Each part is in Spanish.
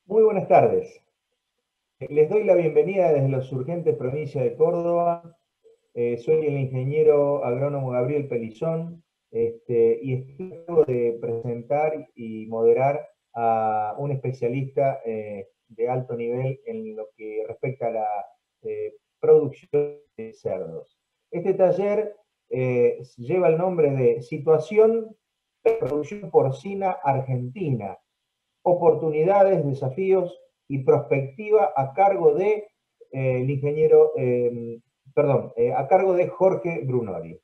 Muy buenas tardes. Les doy la bienvenida desde los Urgentes, provincia de Córdoba. Soy el ingeniero agrónomo Gabriel Pelizón, y estoy a cargo de presentar y moderar a un especialista de alto nivel en lo que respecta a la producción de cerdos. Este taller lleva el nombre de Situación de Producción Porcina Argentina, oportunidades, desafíos y prospectiva a cargo de el ingeniero, a cargo de Jorge Brunori.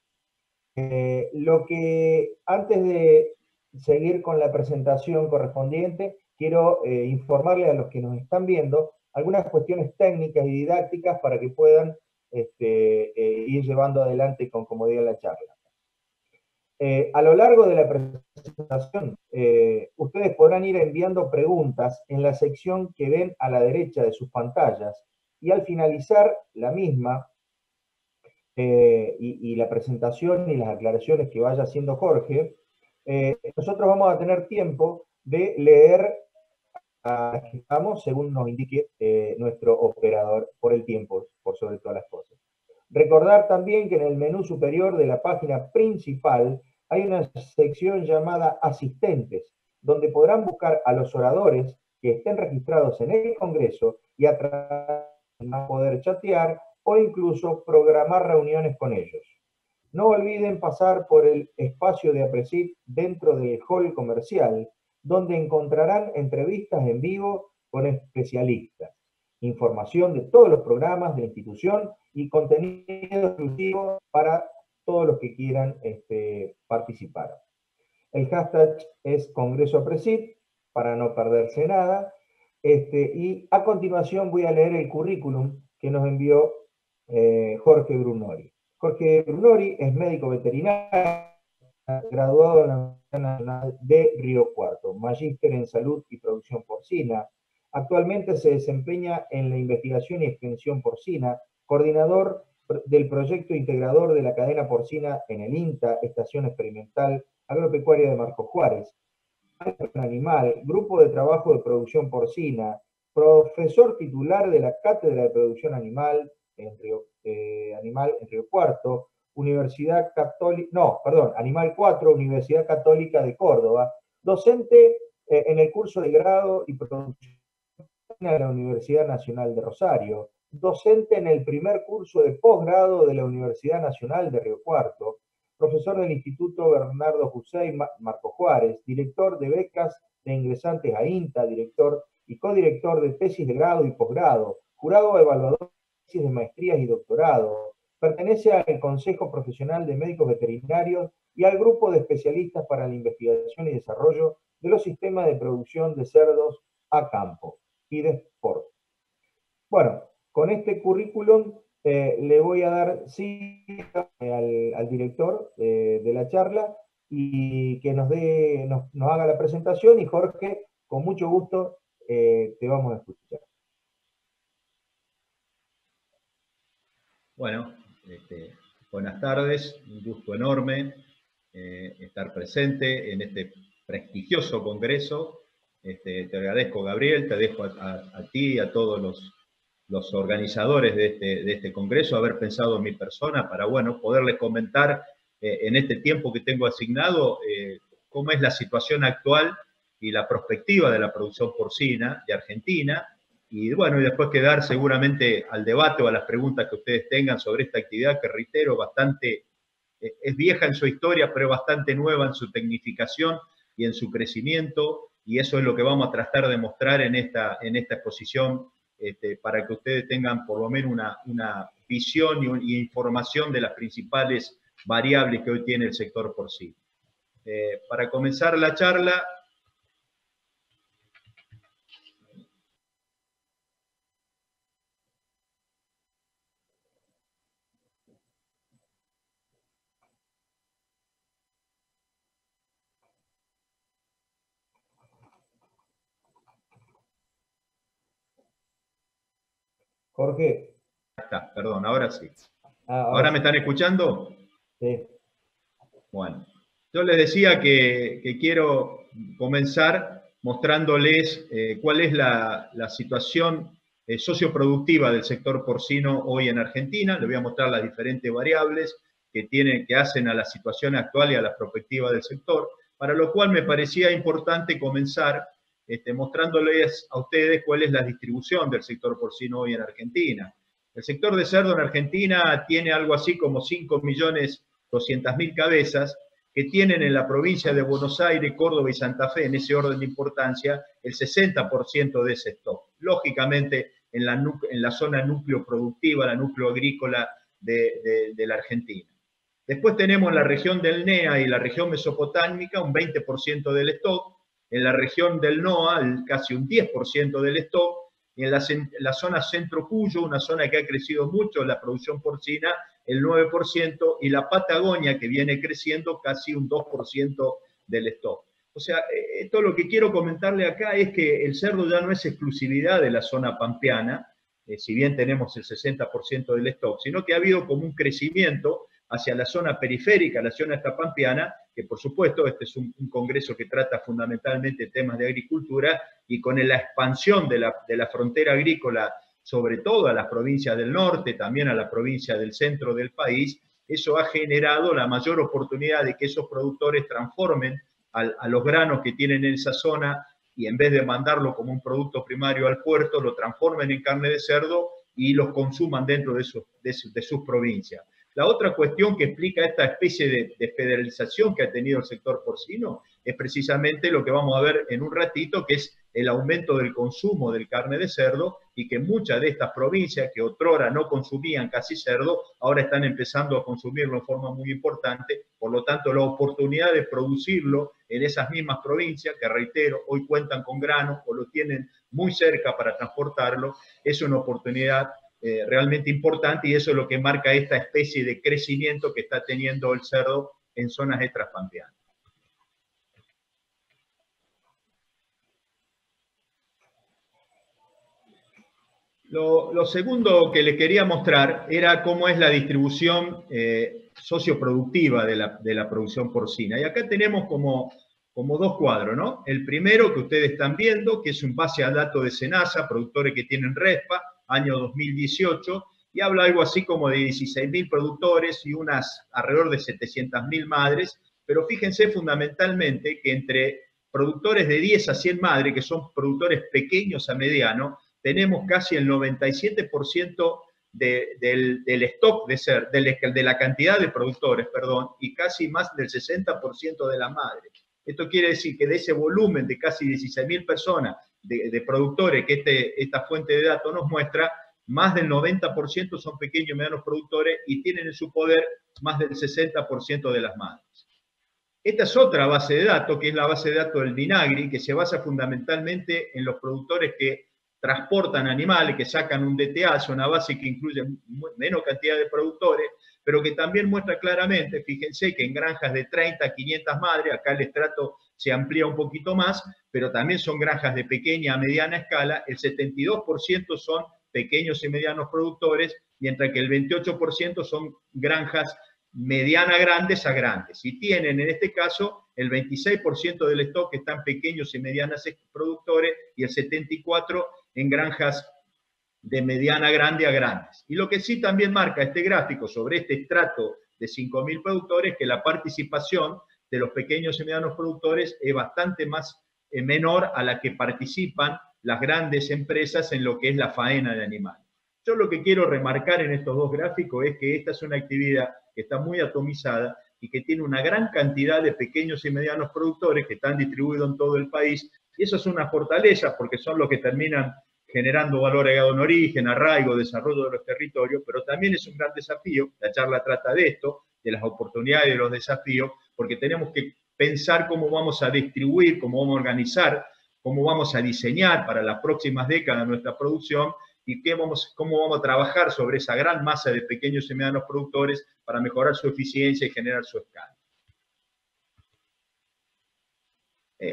Lo que antes de seguir con la presentación correspondiente, quiero informarle a los que nos están viendo algunas cuestiones técnicas y didácticas para que puedan ir llevando adelante con comodidad la charla. A lo largo de la presentación, ustedes podrán ir enviando preguntas en la sección que ven a la derecha de sus pantallas y al finalizar la misma y la presentación y las aclaraciones que vaya haciendo Jorge, nosotros vamos a tener tiempo de leer a las que estamos según nos indique nuestro operador por el tiempo, por sobre todas las cosas. Recordar también que en el menú superior de la página principal hay una sección llamada Asistentes, donde podrán buscar a los oradores que estén registrados en el Congreso y a través de poder chatear o incluso programar reuniones con ellos. No olviden pasar por el espacio de APRESID dentro del hall comercial, donde encontrarán entrevistas en vivo con especialistas, información de todos los programas de la institución y contenido exclusivo para todos los que quieran participar. El hashtag es Congreso APRESID para no perderse nada. Y a continuación voy a leer el currículum que nos envió Jorge Brunori. Jorge Brunori es médico veterinario, graduado en la Universidad Nacional de Río Cuarto, magíster en salud y producción porcina. Actualmente se desempeña en la investigación y extensión porcina, coordinador del proyecto integrador de la cadena porcina en el INTA, Estación Experimental Agropecuaria de Marcos Juárez, animal, grupo de trabajo de producción porcina, profesor titular de la Cátedra de Producción Animal en Río Cuarto, Universidad Católica, no, perdón, Animal 4, Universidad Católica de Córdoba, docente en el curso de grado y producción de la Universidad Nacional de Rosario, docente en el primer curso de posgrado de la Universidad Nacional de Río Cuarto, profesor del Instituto Bernardo Hussein Marco Juárez, director de becas de ingresantes a INTA, director y codirector de tesis de grado y posgrado, jurado evaluador de tesis de maestrías y doctorado, pertenece al Consejo Profesional de Médicos Veterinarios y al Grupo de Especialistas para la Investigación y Desarrollo de los Sistemas de Producción de Cerdos a Campo y de Sport. Bueno, con este currículum le voy a dar sí al director de la charla y que nos haga la presentación y Jorge, con mucho gusto, te vamos a escuchar. Bueno, buenas tardes, un gusto enorme estar presente en este prestigioso congreso. Te agradezco, Gabriel, te dejo a ti y a todos los organizadores de este congreso haber pensado en mi persona para, bueno, poderles comentar en este tiempo que tengo asignado cómo es la situación actual y la perspectiva de la producción porcina de Argentina. Y bueno, y después quedar seguramente al debate o a las preguntas que ustedes tengan sobre esta actividad que, reitero, bastante es vieja en su historia, pero bastante nueva en su tecnificación y en su crecimiento, y eso es lo que vamos a tratar de mostrar en esta exposición, para que ustedes tengan por lo menos una visión y información de las principales variables que hoy tiene el sector porcino. Para comenzar la charla, Jorge. está, perdón, ahora sí. Ahora ¿Ahora sí. me están escuchando? Sí. Bueno, yo les decía que quiero comenzar mostrándoles cuál es la situación socioproductiva del sector porcino hoy en Argentina. Les voy a mostrar las diferentes variables que hacen a la situación actual y a la perspectiva del sector, para lo cual me parecía importante comenzar mostrándoles a ustedes cuál es la distribución del sector porcino hoy en Argentina. El sector de cerdo en Argentina tiene algo así como 5.200.000 cabezas, que tienen en la provincia de Buenos Aires, Córdoba y Santa Fe, en ese orden de importancia, el 60% de ese stock. Lógicamente, en la zona núcleo productiva, la núcleo agrícola de la Argentina. Después tenemos la región del NEA y la región mesopotámica, un 20% del stock. En la región del NOA, casi un 10% del stock. Y en la zona centro-Cuyo, una zona que ha crecido mucho la producción porcina, el 9%, y la Patagonia, que viene creciendo casi un 2% del stock. O sea, esto lo que quiero comentarle acá es que el cerdo ya no es exclusividad de la zona pampeana, si bien tenemos el 60% del stock, sino que ha habido como un crecimiento hacia la zona periférica, la zona pampeana, que por supuesto este es un congreso que trata fundamentalmente temas de agricultura, y con la expansión de la frontera agrícola, sobre todo a las provincias del norte, también a la provincia del centro del país, eso ha generado la mayor oportunidad de que esos productores transformen a los granos que tienen en esa zona, y en vez de mandarlo como un producto primario al puerto, lo transformen en carne de cerdo y los consuman dentro de sus provincias. La otra cuestión que explica esta especie de federalización que ha tenido el sector porcino es precisamente lo que vamos a ver en un ratito, que es el aumento del consumo de carne de cerdo, y que muchas de estas provincias que otrora no consumían casi cerdo, ahora están empezando a consumirlo en forma muy importante. Por lo tanto, la oportunidad de producirlo en esas mismas provincias, que reitero, hoy cuentan con grano o lo tienen muy cerca para transportarlo, es una oportunidad realmente importante, y eso es lo que marca esta especie de crecimiento que está teniendo el cerdo en zonas extrapampeanas. Lo segundo que le quería mostrar era cómo es la distribución socioproductiva de la producción porcina. Y acá tenemos como dos cuadros, ¿no? El primero que ustedes están viendo, que es un base a datos de SENASA, productores que tienen RESPA, año 2018, y habla algo así como de 16.000 productores y alrededor de 700.000 madres, pero fíjense fundamentalmente que entre productores de 10 a 100 madres, que son productores pequeños a medianos, tenemos casi el 97% del stock de la cantidad de productores, perdón, y casi más del 60% de la madre. Esto quiere decir que de ese volumen de casi 16.000 personas de productores que esta fuente de datos nos muestra, más del 90% son pequeños y medianos productores y tienen en su poder más del 60% de las madres. Esta es otra base de datos, que es la base de datos del DINAGRI, que se basa fundamentalmente en los productores que transportan animales, que sacan un DTA, es una base que incluye menos cantidad de productores, pero que también muestra claramente, fíjense que en granjas de 30 a 500 madres, acá el estrato se amplía un poquito más, pero también son granjas de pequeña a mediana escala, el 72% son pequeños y medianos productores, mientras que el 28% son granjas mediana grandes a grandes, y tienen en este caso el 26% del stock que están pequeños y medianas productores, y el 74% en granjas de mediana grande a grandes. Y lo que sí también marca este gráfico sobre este estrato de 5.000 productores, que la participación de los pequeños y medianos productores es bastante menor a la que participan las grandes empresas en lo que es la faena de animales. Yo lo que quiero remarcar en estos dos gráficos es que esta es una actividad que está muy atomizada y que tiene una gran cantidad de pequeños y medianos productores que están distribuidos en todo el país, y eso es una fortaleza porque son los que terminan generando valor agregado en origen, arraigo, desarrollo de los territorios, pero también es un gran desafío. La charla trata de esto, de las oportunidades y de los desafíos, porque tenemos que pensar cómo vamos a distribuir, cómo vamos a organizar, cómo vamos a diseñar para las próximas décadas nuestra producción, y cómo vamos a trabajar sobre esa gran masa de pequeños y medianos productores para mejorar su eficiencia y generar su escala.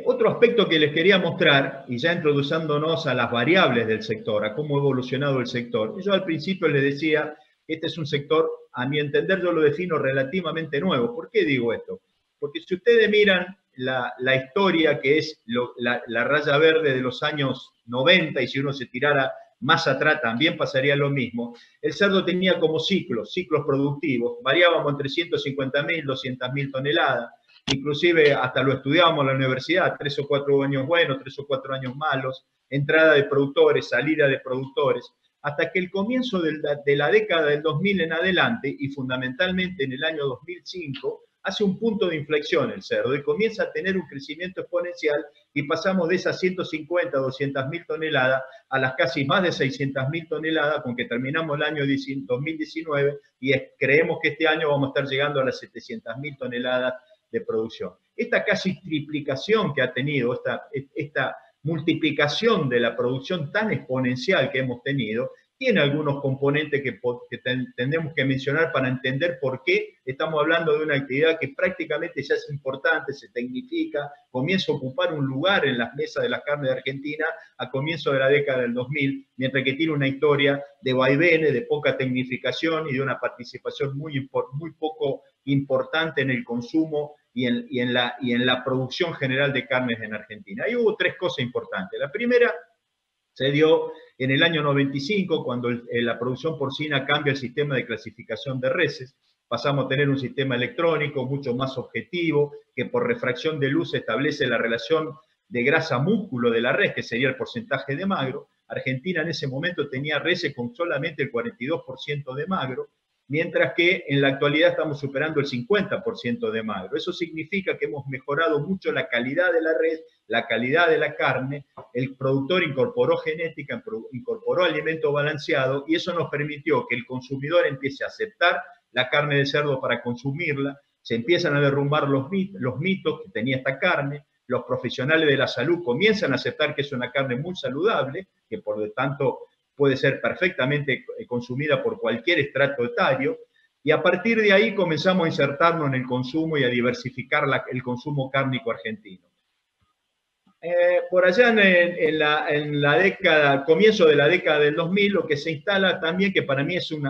Otro aspecto que les quería mostrar, y ya introduciéndonos a las variables del sector, a cómo ha evolucionado el sector. Yo al principio les decía que este es un sector, a mi entender, yo lo defino relativamente nuevo. ¿Por qué digo esto? Porque si ustedes miran la historia que es la raya verde de los años 90, y si uno se tirara más atrás también pasaría lo mismo. El cerdo tenía como ciclos productivos, variábamos entre 150.000, 200.000 toneladas, inclusive hasta lo estudiábamos en la universidad, 3 o 4 años buenos, 3 o 4 años malos, entrada de productores, salida de productores, hasta que el comienzo de la década del 2000 en adelante, y fundamentalmente en el año 2005, hace un punto de inflexión el cerdo y comienza a tener un crecimiento exponencial, y pasamos de esas 150, 200.000 toneladas a las casi más de 600.000 toneladas, con que terminamos el año 2019 y creemos que este año vamos a estar llegando a las 700.000 toneladas de producción. Esta casi triplicación que ha tenido, esta multiplicación de la producción tan exponencial que hemos tenido, tiene algunos componentes que tendremos que mencionar para entender por qué estamos hablando de una actividad que prácticamente ya es importante, se tecnifica, comienza a ocupar un lugar en las mesas de la carne de Argentina a comienzo de la década del 2000, mientras que tiene una historia de vaivenes, de poca tecnificación y de una participación muy poco importante en el consumo y en la producción general de carnes en Argentina. Ahí hubo 3 cosas importantes. La primera se dio en el año 95, cuando la producción porcina cambia el sistema de clasificación de reses. Pasamos a tener un sistema electrónico mucho más objetivo, que por refracción de luz establece la relación de grasa-músculo de la res, que sería el porcentaje de magro. Argentina en ese momento tenía reses con solamente el 42% de magro, mientras que en la actualidad estamos superando el 50% de magro. Eso significa que hemos mejorado mucho la calidad de la res, la calidad de la carne, el productor incorporó genética, incorporó alimento balanceado, y eso nos permitió que el consumidor empiece a aceptar la carne de cerdo para consumirla, se empiezan a derrumbar los mitos que tenía esta carne, los profesionales de la salud comienzan a aceptar que es una carne muy saludable, que por lo tanto puede ser perfectamente consumida por cualquier estrato etario, y a partir de ahí comenzamos a insertarnos en el consumo y a diversificar el consumo cárnico argentino. Por allá en la década, comienzo de la década del 2000, lo que se instala también, que para mí es un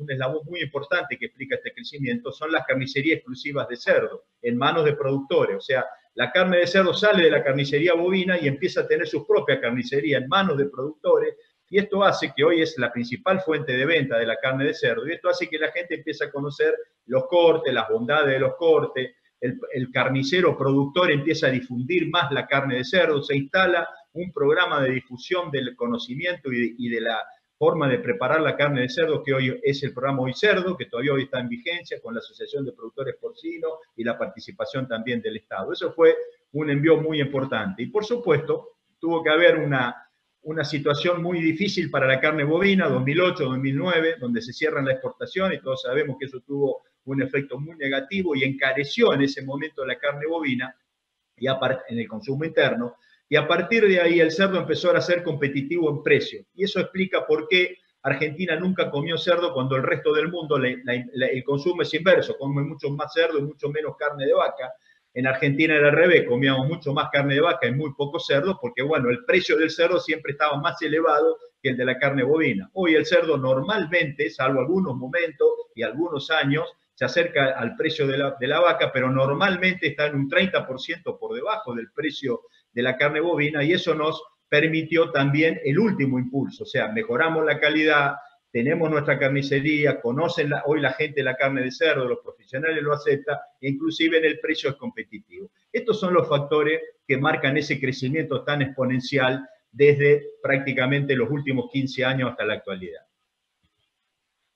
eslabón muy importante que explica este crecimiento, son las carnicerías exclusivas de cerdo, en manos de productores. O sea, la carne de cerdo sale de la carnicería bovina y empieza a tener su propia carnicería en manos de productores, y esto hace que hoy es la principal fuente de venta de la carne de cerdo, y esto hace que la gente empiece a conocer los cortes, las bondades de los cortes. El carnicero productor empieza a difundir más la carne de cerdo, se instala un programa de difusión del conocimiento y de la forma de preparar la carne de cerdo, que hoy es el programa Hoy Cerdo, que todavía hoy está en vigencia con la Asociación de Productores Porcinos y la participación también del Estado. Eso fue un envío muy importante. Y por supuesto, tuvo que haber una situación muy difícil para la carne bovina, 2008, 2009, donde se cierran la exportación, y todos sabemos que eso tuvo un efecto muy negativo y encareció en ese momento la carne bovina y en el consumo interno, y a partir de ahí el cerdo empezó a ser competitivo en precio, y eso explica por qué Argentina nunca comió cerdo cuando el resto del mundo el consumo es inverso, come mucho más cerdo y mucho menos carne de vaca. En Argentina era al revés, comíamos mucho más carne de vaca y muy poco cerdo, porque bueno, el precio del cerdo siempre estaba más elevado que el de la carne bovina. Hoy el cerdo normalmente, salvo algunos momentos y algunos años, se acerca al precio de la vaca, pero normalmente está en un 30% por debajo del precio de la carne bovina, y eso nos permitió también el último impulso, o sea, mejoramos la calidad, tenemos nuestra carnicería, conocen hoy la gente la carne de cerdo, los profesionales lo aceptan, e inclusive en el precio es competitivo. Estos son los factores que marcan ese crecimiento tan exponencial desde prácticamente los últimos 15 años hasta la actualidad.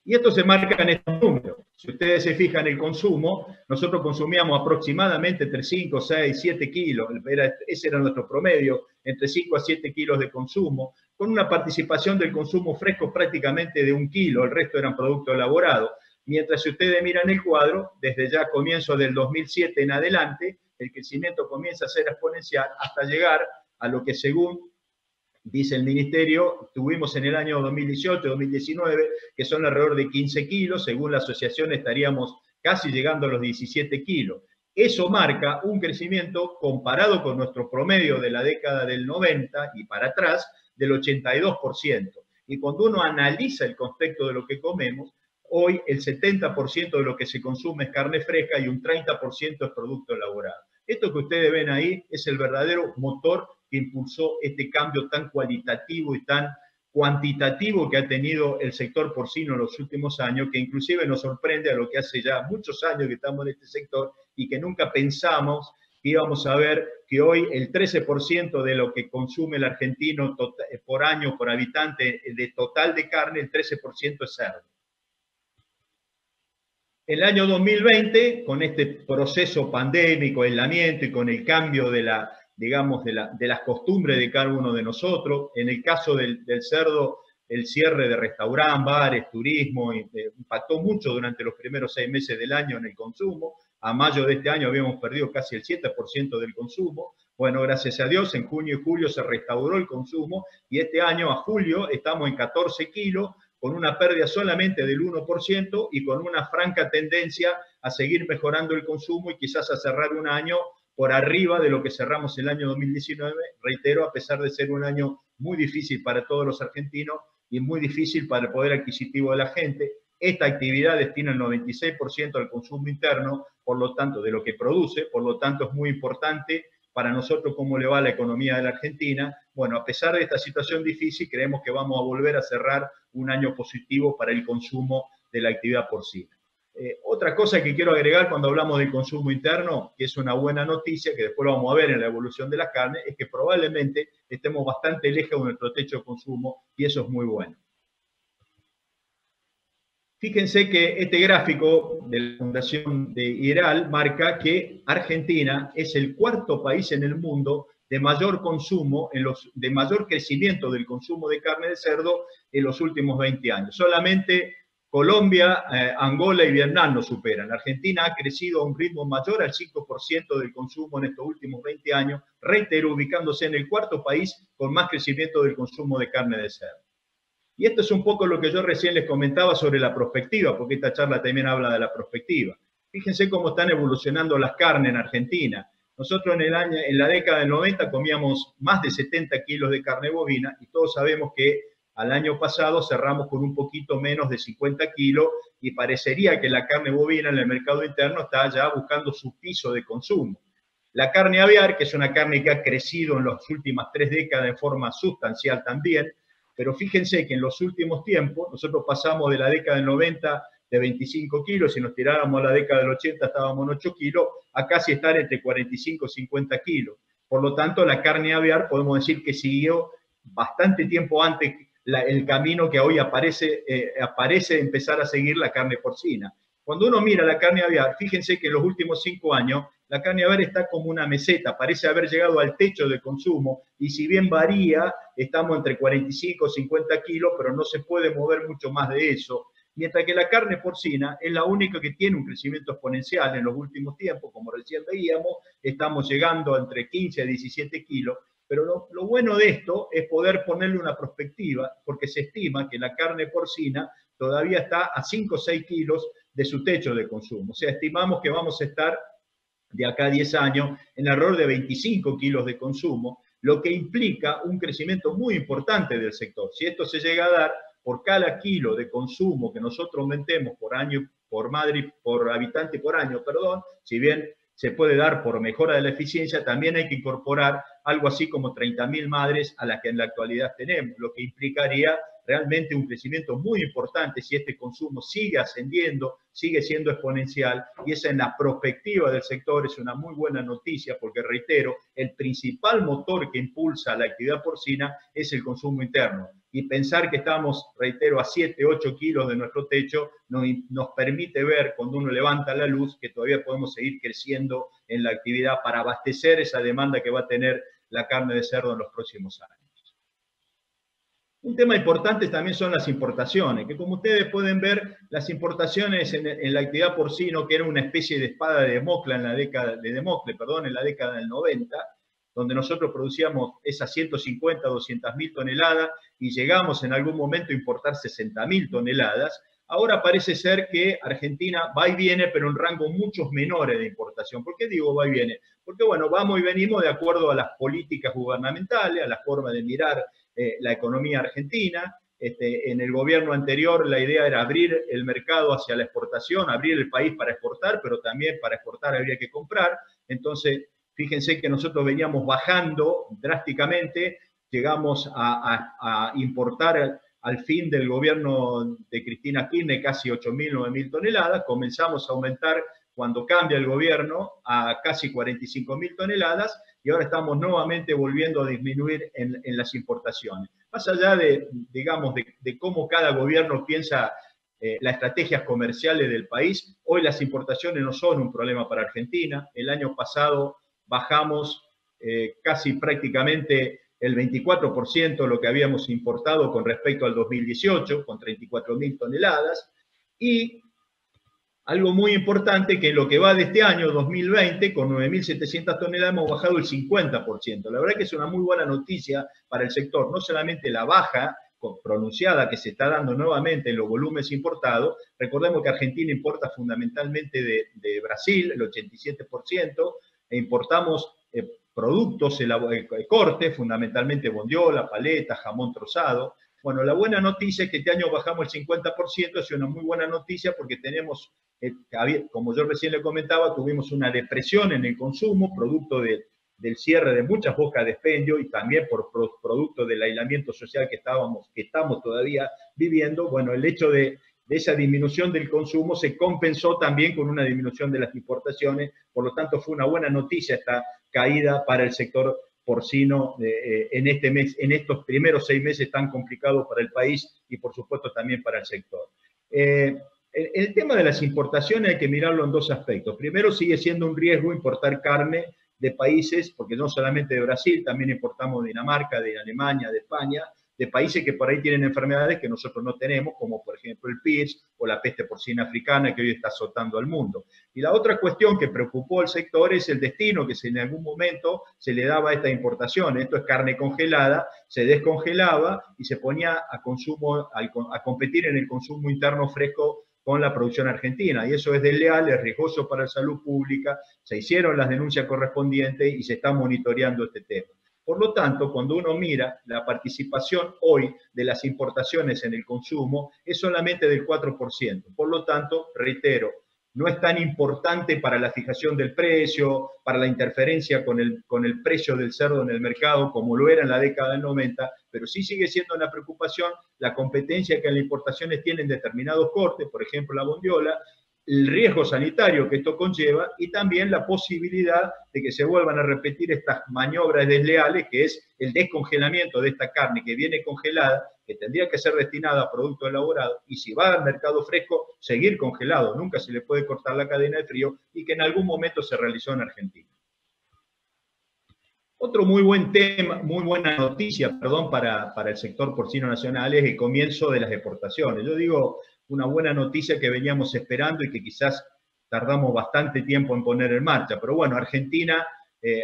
Y esto se marca en estos números. Si ustedes se fijan en el consumo, nosotros consumíamos aproximadamente entre 5, 6, 7 kilos, ese era nuestro promedio, entre 5 a 7 kilos de consumo, con una participación del consumo fresco prácticamente de 1 kilo, el resto eran productos elaborados. Mientras si ustedes miran el cuadro, desde ya comienzo del 2007 en adelante, el crecimiento comienza a ser exponencial hasta llegar a lo que según dice el Ministerio, tuvimos en el año 2018-2019, que son alrededor de 15 kilos, según la asociación estaríamos casi llegando a los 17 kilos. Eso marca un crecimiento comparado con nuestro promedio de la década del 90 y para atrás del 82%. Y cuando uno analiza el contexto de lo que comemos, hoy el 70% de lo que se consume es carne fresca y un 30% es producto elaborado. Esto que ustedes ven ahí es el verdadero motor que impulsó este cambio tan cualitativo y tan cuantitativo que ha tenido el sector porcino en los últimos años, que inclusive nos sorprende a lo que hace ya muchos años que estamos en este sector y que nunca pensamos que íbamos a ver que hoy el 13% de lo que consume el argentino por año, por habitante, de total de carne, el 13% es cerdo. El año 2020, con este proceso pandémico, aislamiento y con el cambio de las costumbres de cada uno de nosotros, en el caso del cerdo, el cierre de restaurantes, bares, turismo, impactó mucho durante los primeros 6 meses del año en el consumo. A mayo de este año habíamos perdido casi el 7% del consumo. Bueno, gracias a Dios, en junio y julio se restauró el consumo y este año, a julio, estamos en 14 kilos, con una pérdida solamente del 1% y con una franca tendencia a seguir mejorando el consumo y quizás a cerrar un año por arriba de lo que cerramos el año 2019, reitero, a pesar de ser un año muy difícil para todos los argentinos y muy difícil para el poder adquisitivo de la gente. Esta actividad destina el 96% al consumo interno, por lo tanto, de lo que produce, por lo tanto es muy importante para nosotros cómo le va a la economía de la Argentina. Bueno, a pesar de esta situación difícil, creemos que vamos a volver a cerrar un año positivo para el consumo de la actividad porcina. Otra cosa que quiero agregar cuando hablamos del consumo interno, que es una buena noticia, que después lo vamos a ver en la evolución de la carne, es que probablemente estemos bastante lejos de nuestro techo de consumo y eso es muy bueno. Fíjense que este gráfico de la Fundación de IRAL marca que Argentina es el 4º país en el mundo de mayor consumo, de mayor crecimiento del consumo de carne de cerdo en los últimos 20 años. Solamente Colombia, Angola y Vietnam nos superan. Argentina ha crecido a un ritmo mayor al 5% del consumo en estos últimos 20 años, reitero, ubicándose en el 4º país con más crecimiento del consumo de carne de cerdo. Y esto es un poco lo que yo recién les comentaba sobre la prospectiva, porque esta charla también habla de la prospectiva. Fíjense cómo están evolucionando las carnes en Argentina. Nosotros en la década del 90 comíamos más de 70 kilos de carne bovina y todos sabemos que al año pasado cerramos con un poquito menos de 50 kilos y parecería que la carne bovina en el mercado interno está ya buscando su piso de consumo. La carne aviar, que es una carne que ha crecido en las últimas 3 décadas de forma sustancial también, pero fíjense que en los últimos tiempos, nosotros pasamos de la década del 90 de 25 kilos, si nos tiráramos a la década del 80 estábamos en 8 kilos, a casi estar entre 45 y 50 kilos. Por lo tanto, la carne aviar podemos decir que siguió bastante tiempo antes el camino que hoy parece empezar a seguir la carne porcina. Cuando uno mira la carne aviar, fíjense que en los últimos 5 años la carne aviar está como una meseta, parece haber llegado al techo de consumo y si bien varía, estamos entre 45 y 50 kilos, pero no se puede mover mucho más de eso. Mientras que la carne porcina es la única que tiene un crecimiento exponencial en los últimos tiempos, como recién veíamos, estamos llegando a entre 15 a 17 kilos, pero lo bueno de esto es poder ponerle una perspectiva, porque se estima que la carne porcina todavía está a 5 o 6 kilos de su techo de consumo. O sea, estimamos que vamos a estar de acá a 10 años en alrededor de 25 kilos de consumo, lo que implica un crecimiento muy importante del sector. Si esto se llega a dar, por cada kilo de consumo que nosotros aumentemos por año, por habitante por año, perdón, si bien se puede dar por mejora de la eficiencia, también hay que incorporar algo así como 30.000 madres a las que en la actualidad tenemos, lo que implicaría realmente un crecimiento muy importante si este consumo sigue ascendiendo, sigue siendo exponencial, y esa en la perspectiva del sector es una muy buena noticia, porque reitero, el principal motor que impulsa la actividad porcina es el consumo interno. Y pensar que estamos, reitero, a 7, 8 kilos de nuestro techo nos permite ver, cuando uno levanta la luz, que todavía podemos seguir creciendo en la actividad para abastecer esa demanda que va a tener la carne de cerdo en los próximos años. Un tema importante también son las importaciones, que como ustedes pueden ver, las importaciones en la actividad porcino, que era una especie de espada de Damocles en la década del 90, donde nosotros producíamos esas 150, 200.000 toneladas y llegamos en algún momento a importar 60.000 toneladas, ahora parece ser que Argentina va y viene, pero en rangos muchos menores de importación. ¿Por qué digo va y viene? Porque, bueno, vamos y venimos de acuerdo a las políticas gubernamentales, a la forma de mirar la economía argentina. En el gobierno anterior la idea era abrir el mercado hacia la exportación, abrir el país para exportar, pero también para exportar habría que comprar. Entonces, Fíjense que nosotros veníamos bajando drásticamente, llegamos a importar al fin del gobierno de Cristina Kirchner casi 8.000, 9.000 toneladas, comenzamos a aumentar cuando cambia el gobierno a casi 45.000 toneladas y ahora estamos nuevamente volviendo a disminuir en las importaciones. Más allá de, digamos, de cómo cada gobierno piensa las estrategias comerciales del país, hoy las importaciones no son un problema para Argentina. El año pasado bajamos casi prácticamente el 24% lo que habíamos importado con respecto al 2018, con 34.000 toneladas, y algo muy importante que en lo que va de este año, 2020, con 9.700 toneladas hemos bajado el 50%. La verdad que es una muy buena noticia para el sector, no solamente la baja pronunciada que se está dando nuevamente en los volúmenes importados. Recordemos que Argentina importa fundamentalmente de Brasil, el 87%, e importamos productos, corte, fundamentalmente bondiola, paleta, jamón trozado. Bueno, la buena noticia es que este año bajamos el 50%, es una muy buena noticia porque tenemos, como yo recién le comentaba, tuvimos una depresión en el consumo, producto del cierre de muchas bocas de expendio y también por producto del aislamiento social que estamos todavía viviendo. Bueno, el hecho de esa disminución del consumo se compensó también con una disminución de las importaciones, por lo tanto fue una buena noticia esta caída para el sector porcino en este mes, en estos primeros 6 meses tan complicados para el país y por supuesto también para el sector. El tema de las importaciones hay que mirarlo en dos aspectos. Primero, sigue siendo un riesgo importar carne de países, porque no solamente de Brasil, también importamos de Dinamarca, de Alemania, de España, de países que por ahí tienen enfermedades que nosotros no tenemos, como por ejemplo el PIRS o la peste porcina africana que hoy está azotando al mundo. Y la otra cuestión que preocupó al sector es el destino que en algún momento se le daba a esta importación. Esto es carne congelada, se descongelaba y se ponía a competir en el consumo interno fresco con la producción argentina, y eso es desleal, es riesgoso para la salud pública, se hicieron las denuncias correspondientes y se está monitoreando este tema. Por lo tanto, cuando uno mira la participación hoy de las importaciones en el consumo, es solamente del 4%. Por lo tanto, reitero, no es tan importante para la fijación del precio, para la interferencia con el precio del cerdo en el mercado, como lo era en la década del 90, pero sí sigue siendo una preocupación la competencia que las importaciones tienen determinados cortes, por ejemplo la bondiola, el riesgo sanitario que esto conlleva y también la posibilidad de que se vuelvan a repetir estas maniobras desleales, que es el descongelamiento de esta carne que viene congelada, que tendría que ser destinada a productos elaborados, y si va al mercado fresco, seguir congelado, nunca se le puede cortar la cadena de frío, y que en algún momento se realizó en Argentina. Otro muy buen tema, muy buena noticia, perdón, para el sector porcino nacional es el comienzo de las exportaciones. Yo digo una buena noticia que veníamos esperando y que quizás tardamos bastante tiempo en poner en marcha. Pero bueno, Argentina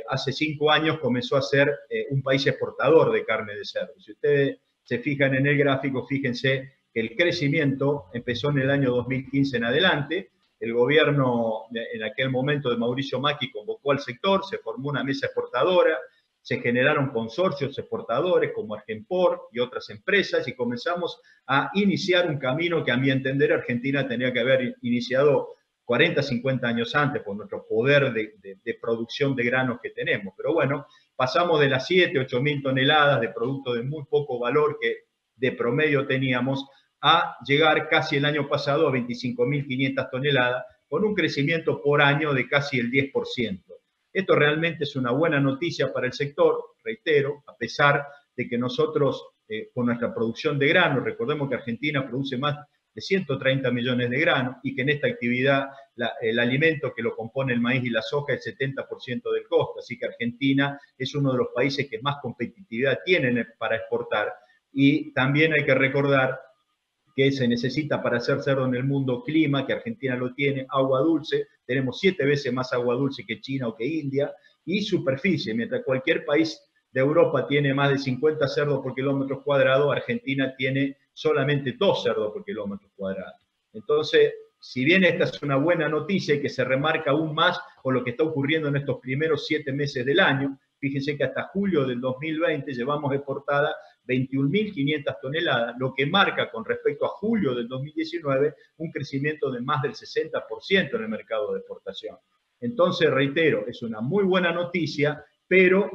hace 5 años comenzó a ser un país exportador de carne de cerdo. Si ustedes se fijan en el gráfico, fíjense que el crecimiento empezó en el año 2015 en adelante. El gobierno en aquel momento de Mauricio Macri convocó al sector, se formó una mesa exportadora, se generaron consorcios exportadores como Argenpor y otras empresas y comenzamos a iniciar un camino que a mi entender Argentina tenía que haber iniciado 40, 50 años antes por nuestro poder de producción de granos que tenemos. Pero bueno, pasamos de las 7, 8.000 toneladas de producto de muy poco valor que de promedio teníamos a llegar casi el año pasado a 25.500 toneladas, con un crecimiento por año de casi el 10%. Esto realmente es una buena noticia para el sector, reitero, a pesar de que nosotros, con nuestra producción de grano, recordemos que Argentina produce más de 130 millones de granos y que en esta actividad el alimento que lo compone el maíz y la soja es el 70% del costo, así que Argentina es uno de los países que más competitividad tienen para exportar. Y también hay que recordar que se necesita para hacer cerdo en el mundo clima, que Argentina lo tiene, agua dulce, tenemos 7 veces más agua dulce que China o que India, y superficie, mientras cualquier país de Europa tiene más de 50 cerdos por kilómetro cuadrado, Argentina tiene solamente 2 cerdos por kilómetro cuadrado. Entonces, si bien esta es una buena noticia y que se remarca aún más con lo que está ocurriendo en estos primeros 7 meses del año, fíjense que hasta julio del 2020 llevamos exportada 21.500 toneladas, lo que marca con respecto a julio del 2019 un crecimiento de más del 60% en el mercado de exportación. Entonces, reitero, es una muy buena noticia, pero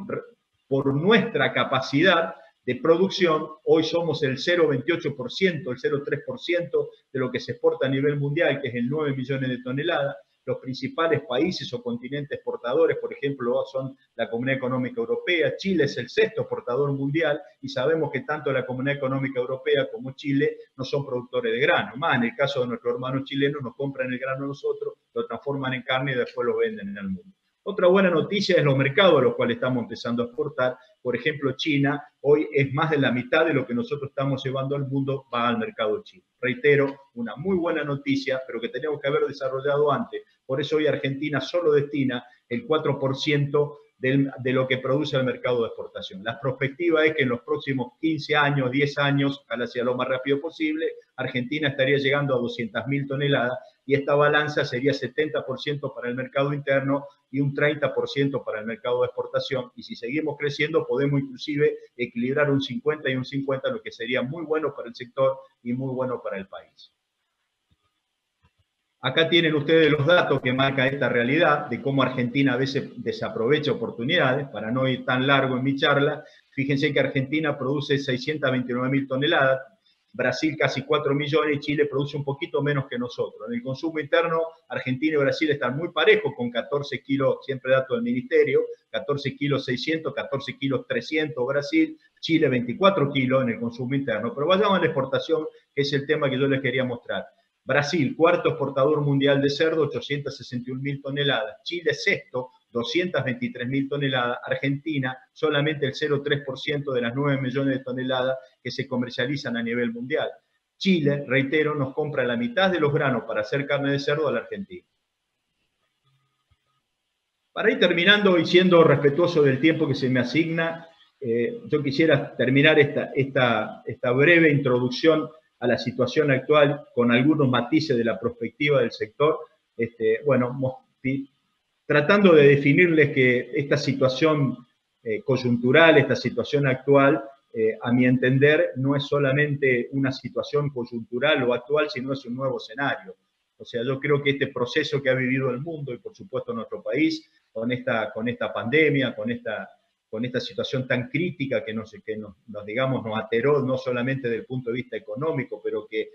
por nuestra capacidad de producción, hoy somos el 0,28%, el 0,3% de lo que se exporta a nivel mundial, que es el 9 millones de toneladas. Los principales países o continentes exportadores, por ejemplo, son la Comunidad Económica Europea. Chile es el sexto exportador mundial y sabemos que tanto la Comunidad Económica Europea como Chile no son productores de grano. Más en el caso de nuestros hermanos chilenos, nos compran el grano a nosotros, lo transforman en carne y después lo venden en el mundo. Otra buena noticia es los mercados a los cuales estamos empezando a exportar. Por ejemplo, China hoy es más de la mitad de lo que nosotros estamos llevando al mundo, va al mercado chino. Reitero, una muy buena noticia, pero que tenemos que haber desarrollado antes. Por eso hoy Argentina solo destina el 4% de lo que produce el mercado de exportación. La perspectiva es que en los próximos 15 años, 10 años, ojalá sea lo más rápido posible, Argentina estaría llegando a 200.000 toneladas y esta balanza sería 70% para el mercado interno y un 30% para el mercado de exportación. Y si seguimos creciendo, podemos inclusive equilibrar un 50 y un 50, lo que sería muy bueno para el sector y muy bueno para el país. Acá tienen ustedes los datos que marca esta realidad de cómo Argentina a veces desaprovecha oportunidades. Para no ir tan largo en mi charla, fíjense que Argentina produce 629.000 toneladas, Brasil casi 4 millones y Chile produce un poquito menos que nosotros. En el consumo interno, Argentina y Brasil están muy parejos con 14 kilos, siempre dato del ministerio, 14 kilos 600, 14 kilos 300 Brasil, Chile 24 kilos en el consumo interno. Pero vayamos a la exportación, que es el tema que yo les quería mostrar. Brasil, cuarto exportador mundial de cerdo, 861.000 toneladas. Chile, sexto, 223.000 toneladas. Argentina, solamente el 0,3% de las 9 millones de toneladas que se comercializan a nivel mundial. Chile, reitero, nos compra la mitad de los granos para hacer carne de cerdo a la Argentina. Para ir terminando y siendo respetuoso del tiempo que se me asigna, yo quisiera terminar esta breve introducción a la situación actual con algunos matices de la perspectiva del sector, tratando de definirles que esta situación coyuntural, esta situación actual, a mi entender, no es solamente una situación coyuntural o actual, sino es un nuevo escenario. O sea, yo creo que este proceso que ha vivido el mundo y por supuesto nuestro país, con esta pandemia, con esta situación tan crítica que nos ateró no solamente desde el punto de vista económico, pero que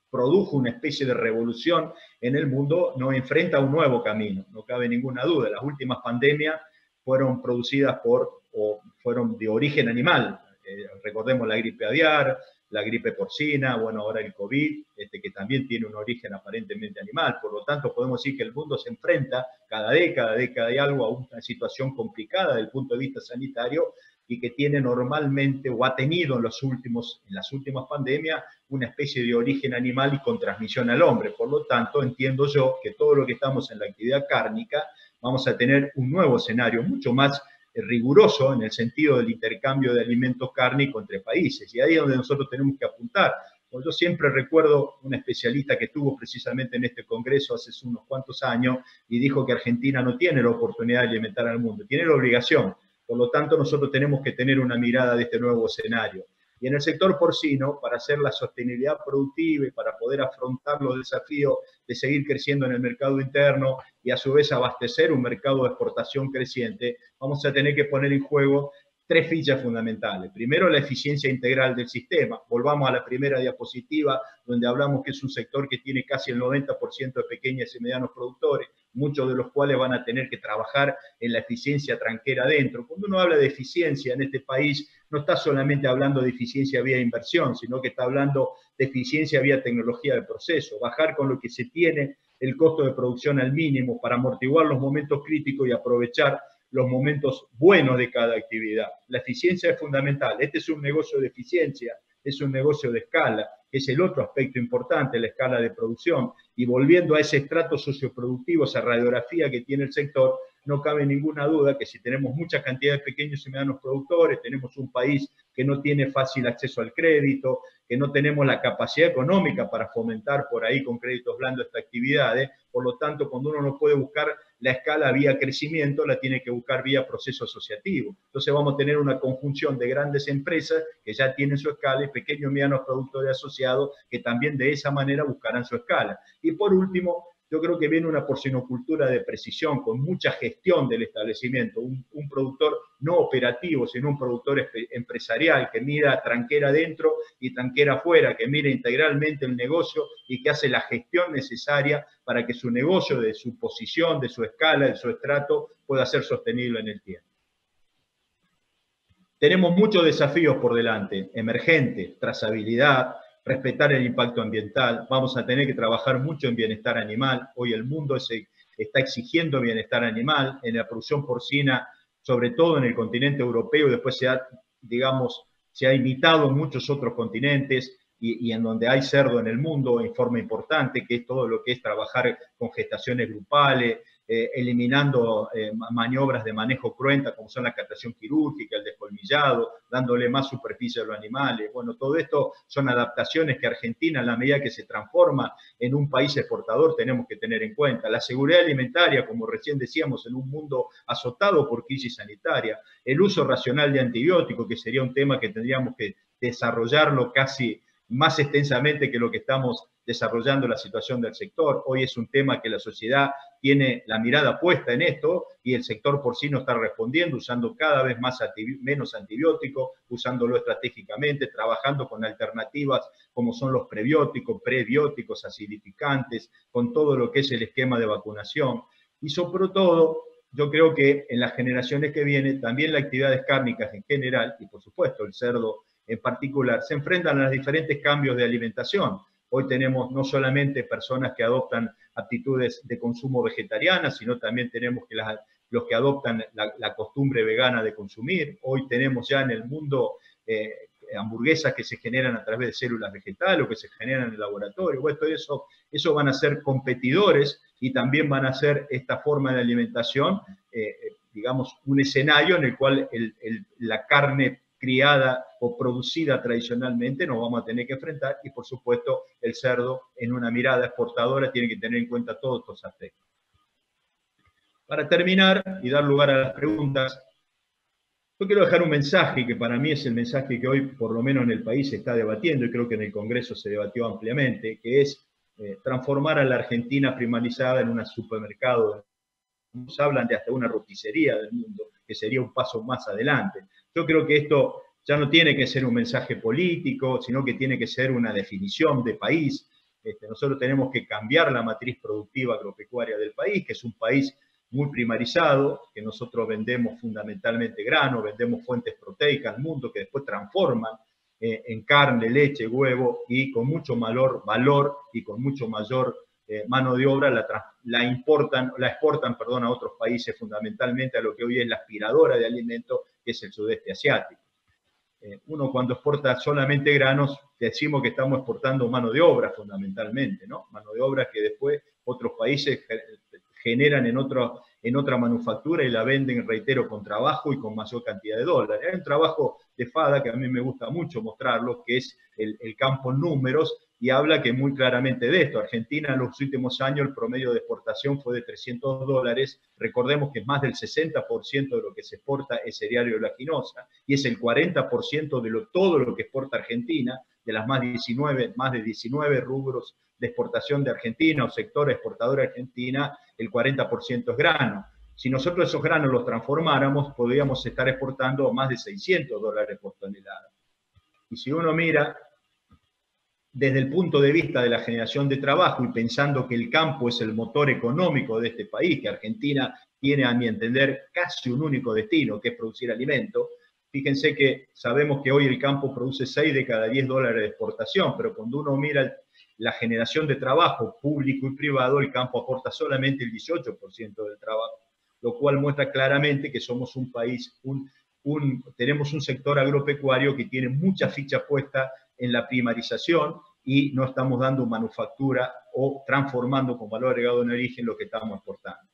produjo una especie de revolución en el mundo, nos enfrenta a un nuevo camino, no cabe ninguna duda. Las últimas pandemias fueron producidas fueron de origen animal. Recordemos la gripe aviar, la gripe porcina, bueno, ahora el COVID, que también tiene un origen aparentemente animal. Por lo tanto, podemos decir que el mundo se enfrenta cada década y algo a una situación complicada desde el punto de vista sanitario y que tiene normalmente o ha tenido en las últimas pandemias una especie de origen animal y con transmisión al hombre. Por lo tanto, entiendo yo que todo lo que estamos en la actividad cárnica vamos a tener un nuevo escenario mucho más riguroso en el sentido del intercambio de alimentos cárnicos entre países. Y ahí es donde nosotros tenemos que apuntar. Yo siempre recuerdo un especialista que estuvo precisamente en este congreso hace unos cuantos años y dijo que Argentina no tiene la oportunidad de alimentar al mundo, tiene la obligación. Por lo tanto, nosotros tenemos que tener una mirada de este nuevo escenario. Y en el sector porcino, para hacer la sostenibilidad productiva y para poder afrontar los desafíos de seguir creciendo en el mercado interno y a su vez abastecer un mercado de exportación creciente, vamos a tener que poner en juego tres fichas fundamentales. Primero, la eficiencia integral del sistema. Volvamos a la primera diapositiva, donde hablamos que es un sector que tiene casi el 90% de pequeños y medianos productores, muchos de los cuales van a tener que trabajar en la eficiencia tranquera dentro. Cuando uno habla de eficiencia en este país, no está solamente hablando de eficiencia vía inversión, sino que está hablando de eficiencia vía tecnología de proceso, bajar con lo que se tiene el costo de producción al mínimo para amortiguar los momentos críticos y aprovechar los momentos buenos de cada actividad. La eficiencia es fundamental. Este es un negocio de eficiencia, es un negocio de escala, que es el otro aspecto importante, la escala de producción. Y volviendo a ese estrato socioproductivo, esa radiografía que tiene el sector, no cabe ninguna duda que si tenemos mucha cantidad de pequeños y medianos productores, tenemos un país que no tiene fácil acceso al crédito, que no tenemos la capacidad económica para fomentar por ahí con créditos blandos estas actividades. Por lo tanto, cuando uno no puede buscar la escala vía crecimiento, la tiene que buscar vía proceso asociativo. Entonces vamos a tener una conjunción de grandes empresas que ya tienen su escala y pequeños y medianos productores asociados que también de esa manera buscarán su escala. Y por último, yo creo que viene una porcinocultura de precisión, con mucha gestión del establecimiento, un productor no operativo, sino un productor empresarial que mira tranquera adentro y tranquera afuera, que mira integralmente el negocio y que hace la gestión necesaria para que su negocio, de su posición, de su escala, de su estrato, pueda ser sostenible en el tiempo. Tenemos muchos desafíos por delante, emergentes, trazabilidad, respetar el impacto ambiental, vamos a tener que trabajar mucho en bienestar animal, hoy el mundo está exigiendo bienestar animal, en la producción porcina, sobre todo en el continente europeo, después se ha imitado en muchos otros continentes, y en donde hay cerdo en el mundo en forma importante, que es todo lo que es trabajar con gestaciones grupales, eliminando maniobras de manejo cruenta, como son la castración quirúrgica, el descolmillado, dándole más superficie a los animales. Bueno, todo esto son adaptaciones que Argentina, en la medida que se transforma en un país exportador, tenemos que tener en cuenta. La seguridad alimentaria, como recién decíamos, en un mundo azotado por crisis sanitaria. El uso racional de antibióticos, que sería un tema que tendríamos que desarrollarlo casi más extensamente que lo que estamos desarrollando la situación del sector. Hoy es un tema que la sociedad tiene la mirada puesta en esto y el sector porcino está respondiendo usando cada vez menos antibióticos, usándolo estratégicamente, trabajando con alternativas como son los prebióticos, acidificantes, con todo lo que es el esquema de vacunación. Y sobre todo, yo creo que en las generaciones que vienen, también las actividades cárnicas en general, y por supuesto el cerdo en particular, se enfrentan a los diferentes cambios de alimentación. Hoy tenemos no solamente personas que adoptan aptitudes de consumo vegetarianas, sino también tenemos que los que adoptan la costumbre vegana de consumir. Hoy tenemos ya en el mundo hamburguesas que se generan a través de células vegetales o que se generan en el laboratorio. Bueno, eso van a ser competidores y también van a ser esta forma de alimentación, digamos, un escenario en el cual la carne criada o producida tradicionalmente nos vamos a tener que enfrentar, y por supuesto el cerdo en una mirada exportadora tiene que tener en cuenta todos estos aspectos. Para terminar y dar lugar a las preguntas, yo quiero dejar un mensaje que para mí es el mensaje que hoy por lo menos en el país se está debatiendo, y creo que en el Congreso se debatió ampliamente, que es transformar a la Argentina primarizada en un supermercado. Nos hablan de hasta una roticería del mundo, que sería un paso más adelante. Yo creo que esto ya no tiene que ser un mensaje político, sino que tiene que ser una definición de país. Nosotros tenemos que cambiar la matriz productiva agropecuaria del país, que es un país muy primarizado, que nosotros vendemos fundamentalmente grano, vendemos fuentes proteicas al mundo, que después transforman en carne, leche, huevo, y con mucho mayor valor y con mucho mayor mano de obra la exportan a otros países, fundamentalmente a lo que hoy es la aspiradora de alimentos, que es el sudeste asiático. Uno cuando exporta solamente granos, decimos que estamos exportando mano de obra fundamentalmente, ¿no? Mano de obra que después otros países generan en otra manufactura y la venden, reitero, con trabajo y con mayor cantidad de dólares. Hay un trabajo de FADA que a mí me gusta mucho mostrarlo, que es el campo en números, y habla que muy claramente de esto. Argentina en los últimos años el promedio de exportación fue de $300. Recordemos que más del 60% de lo que se exporta es cereal y oleaginosa, y es el 40% de todo lo que exporta Argentina, de las más de 19 rubros de exportación de Argentina o sector exportador de Argentina, el 40% es grano. Si nosotros esos granos los transformáramos, podríamos estar exportando más de $600 por tonelada. Y si uno mira desde el punto de vista de la generación de trabajo y pensando que el campo es el motor económico de este país, que Argentina tiene, a mi entender, casi un único destino, que es producir alimento, fíjense que sabemos que hoy el campo produce 6 de cada 10 dólares de exportación, pero cuando uno mira la generación de trabajo público y privado, el campo aporta solamente el 18% del trabajo, lo cual muestra claramente que somos un país, tenemos un sector agropecuario que tiene mucha ficha puesta en la primarización y no estamos dando manufactura o transformando con valor agregado en origen lo que estamos exportando.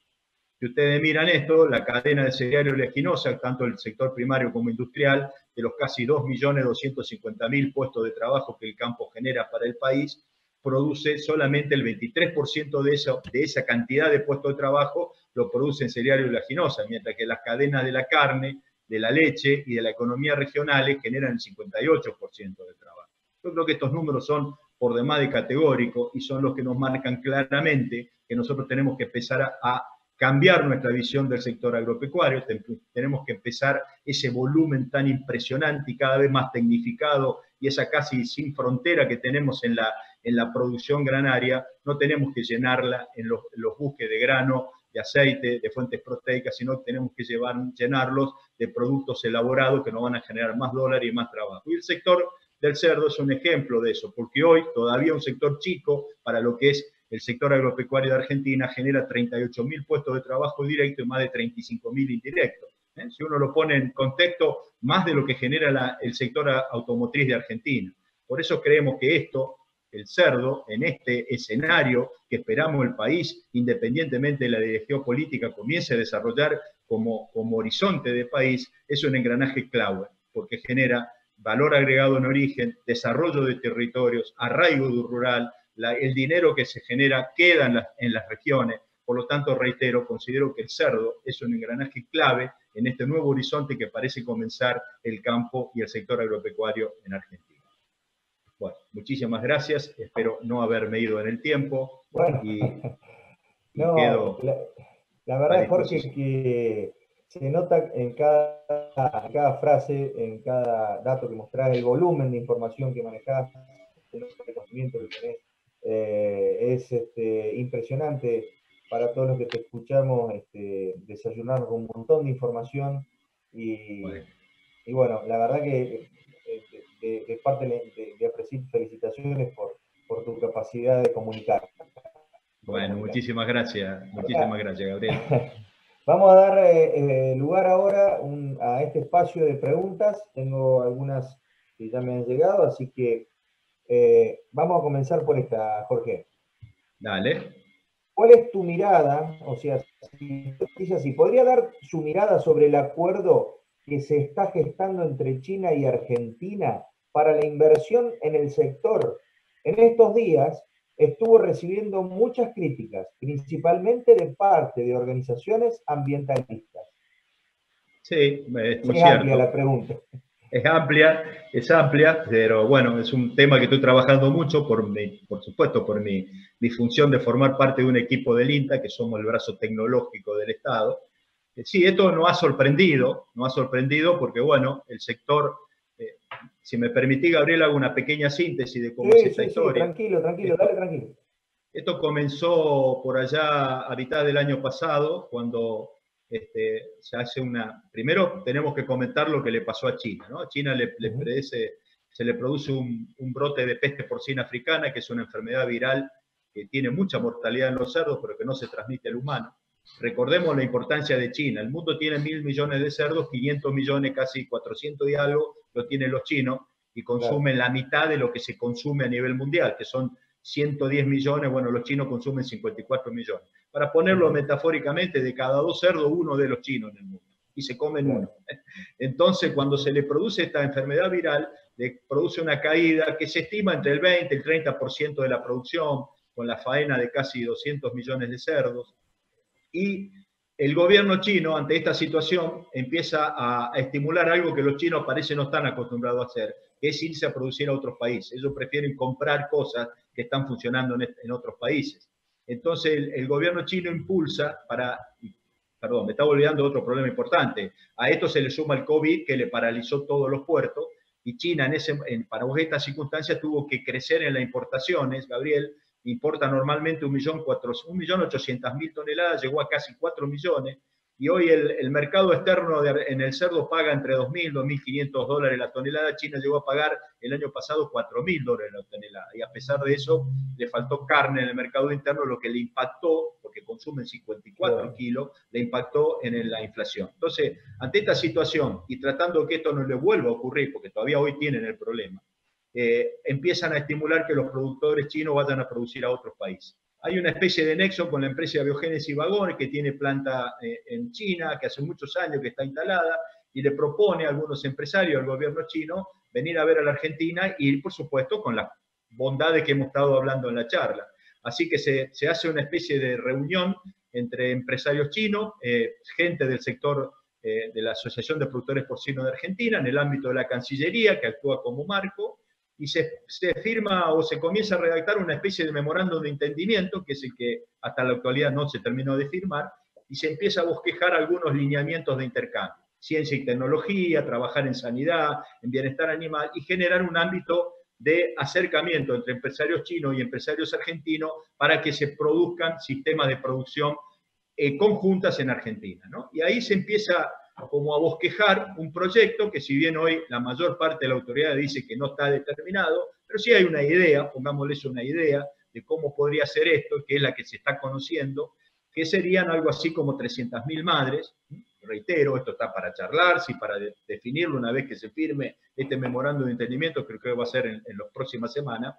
Si ustedes miran esto, la cadena de cereal y oleaginosa, tanto el sector primario como industrial, de los casi 2.250.000 puestos de trabajo que el campo genera para el país, produce solamente el 23% de esa cantidad de puestos de trabajo, lo produce en cereal y oleaginosa, mientras que las cadenas de la carne, de la leche y de la economía regionales generan el 58% del trabajo. Yo creo que estos números son por demás de categórico y son los que nos marcan claramente que nosotros tenemos que empezar a cambiar nuestra visión del sector agropecuario, tenemos que empezar ese volumen tan impresionante y cada vez más tecnificado y esa casi sin frontera que tenemos en la producción granaria, no tenemos que llenarla en los buques de grano, de aceite, de fuentes proteicas, sino que tenemos que llenarlos de productos elaborados que nos van a generar más dólares y más trabajo. Y el sector del cerdo es un ejemplo de eso, porque hoy todavía un sector chico para lo que es el sector agropecuario de Argentina genera 38.000 puestos de trabajo directo y más de 35.000 indirectos. Si uno lo pone en contexto, más de lo que genera el sector automotriz de Argentina. Por eso creemos que esto, el cerdo, en este escenario que esperamos el país, independientemente de la dirección política, comience a desarrollar como horizonte de país, es un engranaje clave, porque genera valor agregado en origen, desarrollo de territorios, arraigo rural, el dinero que se genera queda en las regiones. Por lo tanto, reitero, considero que el cerdo es un engranaje clave en este nuevo horizonte que parece comenzar el campo y el sector agropecuario en Argentina. Bueno, muchísimas gracias. Espero no haberme ido en el tiempo. Bueno, no, quedo la verdad, Jorge, que se nota en cada frase, en cada dato que mostrás, el volumen de información que manejás, el conocimiento que tenés. Es impresionante para todos los que te escuchamos desayunarnos con un montón de información y bueno, la verdad que de parte de apreciar felicitaciones por tu capacidad de comunicar. Bueno, muchísimas gracias, Gabriel. Vamos a dar lugar ahora a este espacio de preguntas. Tengo algunas que ya me han llegado, así que vamos a comenzar por esta, Jorge. Dale. ¿Cuál es tu mirada? O sea, si podría dar su mirada sobre el acuerdo que se está gestando entre China y Argentina para la inversión en el sector. En estos días estuvo recibiendo muchas críticas, principalmente de parte de organizaciones ambientalistas. Sí, es muy cierto. Es amplia la pregunta. Es amplia, pero bueno, es un tema que estoy trabajando mucho, por supuesto, por mi función de formar parte de un equipo del INTA, que somos el brazo tecnológico del Estado. Sí, esto nos ha sorprendido porque, bueno, el sector, si me permitís, Gabriel, hago una pequeña síntesis de cómo es esta historia. Tranquilo, dale tranquilo. Esto comenzó por allá a mitad del año pasado, cuando se hace primero tenemos que comentar lo que le pasó a China, ¿no? A China se le produce un brote de peste porcina africana, que es una enfermedad viral que tiene mucha mortalidad en los cerdos, pero que no se transmite al humano. Recordemos la importancia de China. El mundo tiene 1.000 millones de cerdos, 500 millones, casi 400 y algo, lo tienen los chinos, y consumen la mitad de lo que se consume a nivel mundial, que son 110 millones, bueno, los chinos consumen 54 millones. Para ponerlo metafóricamente, de cada 2 cerdos, uno de los chinos en el mundo, y se comen uno. Entonces, cuando se le produce esta enfermedad viral, le produce una caída que se estima entre el 20 y el 30% de la producción, con la faena de casi 200 millones de cerdos. Y el gobierno chino, ante esta situación, empieza a estimular algo que los chinos parece no están acostumbrados a hacer, que es irse a producir a otros países. Ellos prefieren comprar cosas que están funcionando en otros países. Entonces, el gobierno chino impulsa perdón, me estaba olvidando de otro problema importante. A esto se le suma el COVID, que le paralizó todos los puertos, y China, para estas circunstancias, tuvo que crecer en las importaciones, Gabriel. Importa normalmente 1.800.000 toneladas, llegó a casi 4 millones, y hoy el mercado externo en el cerdo paga entre 2.000 y 2.500 dólares la tonelada. China llegó a pagar el año pasado 4.000 dólares la tonelada, y a pesar de eso le faltó carne en el mercado interno, lo que le impactó, porque consumen 54 kilos, le impactó en la inflación. Entonces, ante esta situación, y tratando que esto no le vuelva a ocurrir, porque todavía hoy tienen el problema, empiezan a estimular que los productores chinos vayan a producir a otros países. Hay una especie de nexo con la empresa Biogénesis Vagones, que tiene planta en China, que hace muchos años que está instalada, y le propone a algunos empresarios al gobierno chino venir a ver a la Argentina, y por supuesto con las bondades que hemos estado hablando en la charla. Así que se hace una especie de reunión entre empresarios chinos, gente del sector de la Asociación de Productores Porcinos de Argentina, en el ámbito de la Cancillería, que actúa como marco, y se firma o se comienza a redactar una especie de memorándum de entendimiento, que es el que hasta la actualidad no se terminó de firmar, y se empieza a bosquejar algunos lineamientos de intercambio. Ciencia y tecnología, trabajar en sanidad, en bienestar animal, y generar un ámbito de acercamiento entre empresarios chinos y empresarios argentinos para que se produzcan sistemas de producción conjuntas en Argentina, ¿no? Y ahí se empieza como a bosquejar un proyecto que, si bien hoy la mayor parte de la autoridad dice que no está determinado, pero sí hay una idea, pongámosle eso, una idea de cómo podría ser esto, que es la que se está conociendo, que serían algo así como 300.000 madres. Reitero, esto está para charlarse y para definirlo una vez que se firme este memorándum de entendimiento, creo que va a ser en las próximas semanas.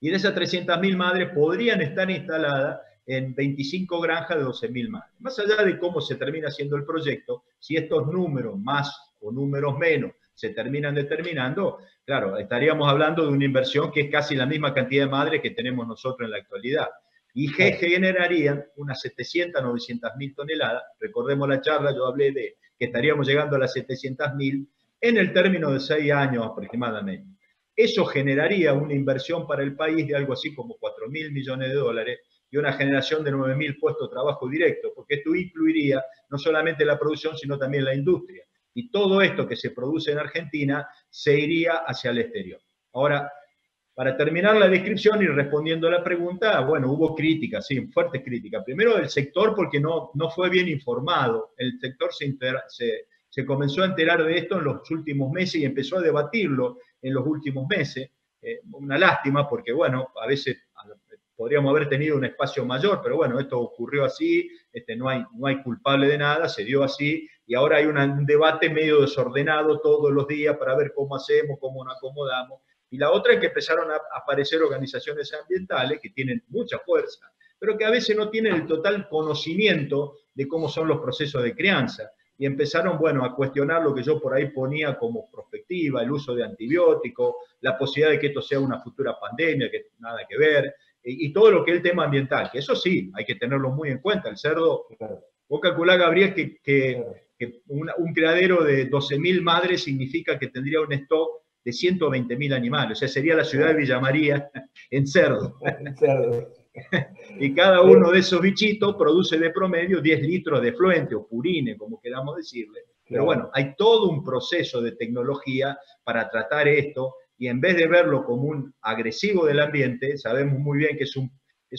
Y de esas 300.000 madres podrían estar instaladas en 25 granjas de 12.000 madres. Más allá de cómo se termina haciendo el proyecto, si estos números más o números menos se terminan determinando, claro, estaríamos hablando de una inversión que es casi la misma cantidad de madres que tenemos nosotros en la actualidad. Y que generarían unas 700, 900.000 toneladas. Recordemos la charla, yo hablé de que estaríamos llegando a las 700.000 en el término de 6 años aproximadamente. Eso generaría una inversión para el país de algo así como 4.000 millones de dólares y una generación de 9.000 puestos de trabajo directos, porque esto incluiría no solamente la producción, sino también la industria. Y todo esto que se produce en Argentina se iría hacia el exterior. Ahora, para terminar la descripción y respondiendo a la pregunta, bueno, hubo críticas, sí, fuertes críticas. Primero del sector porque no fue bien informado. El sector se comenzó a enterar de esto en los últimos meses y empezó a debatirlo en los últimos meses. Una lástima porque, bueno, a veces podríamos haber tenido un espacio mayor, pero bueno, esto ocurrió así, no hay culpable de nada, se dio así, y ahora hay un debate medio desordenado todos los días para ver cómo hacemos, cómo nos acomodamos. Y la otra es que empezaron a aparecer organizaciones ambientales que tienen mucha fuerza, pero que a veces no tienen el total conocimiento de cómo son los procesos de crianza. Y empezaron, bueno, a cuestionar lo que yo por ahí ponía como perspectiva, el uso de antibióticos, la posibilidad de que esto sea una futura pandemia, que nada que ver, y todo lo que es el tema ambiental, que eso sí, hay que tenerlo muy en cuenta. El cerdo, vos calculás, Gabriel, que un criadero de 12.000 madres significa que tendría un stock de 120.000 animales, o sea, sería la ciudad de Villa María en cerdo. Y cada uno de esos bichitos produce de promedio 10 litros de efluente o purine, como queramos decirle. Pero bueno, hay todo un proceso de tecnología para tratar esto, y en vez de verlo como un agresivo del ambiente, sabemos muy bien que es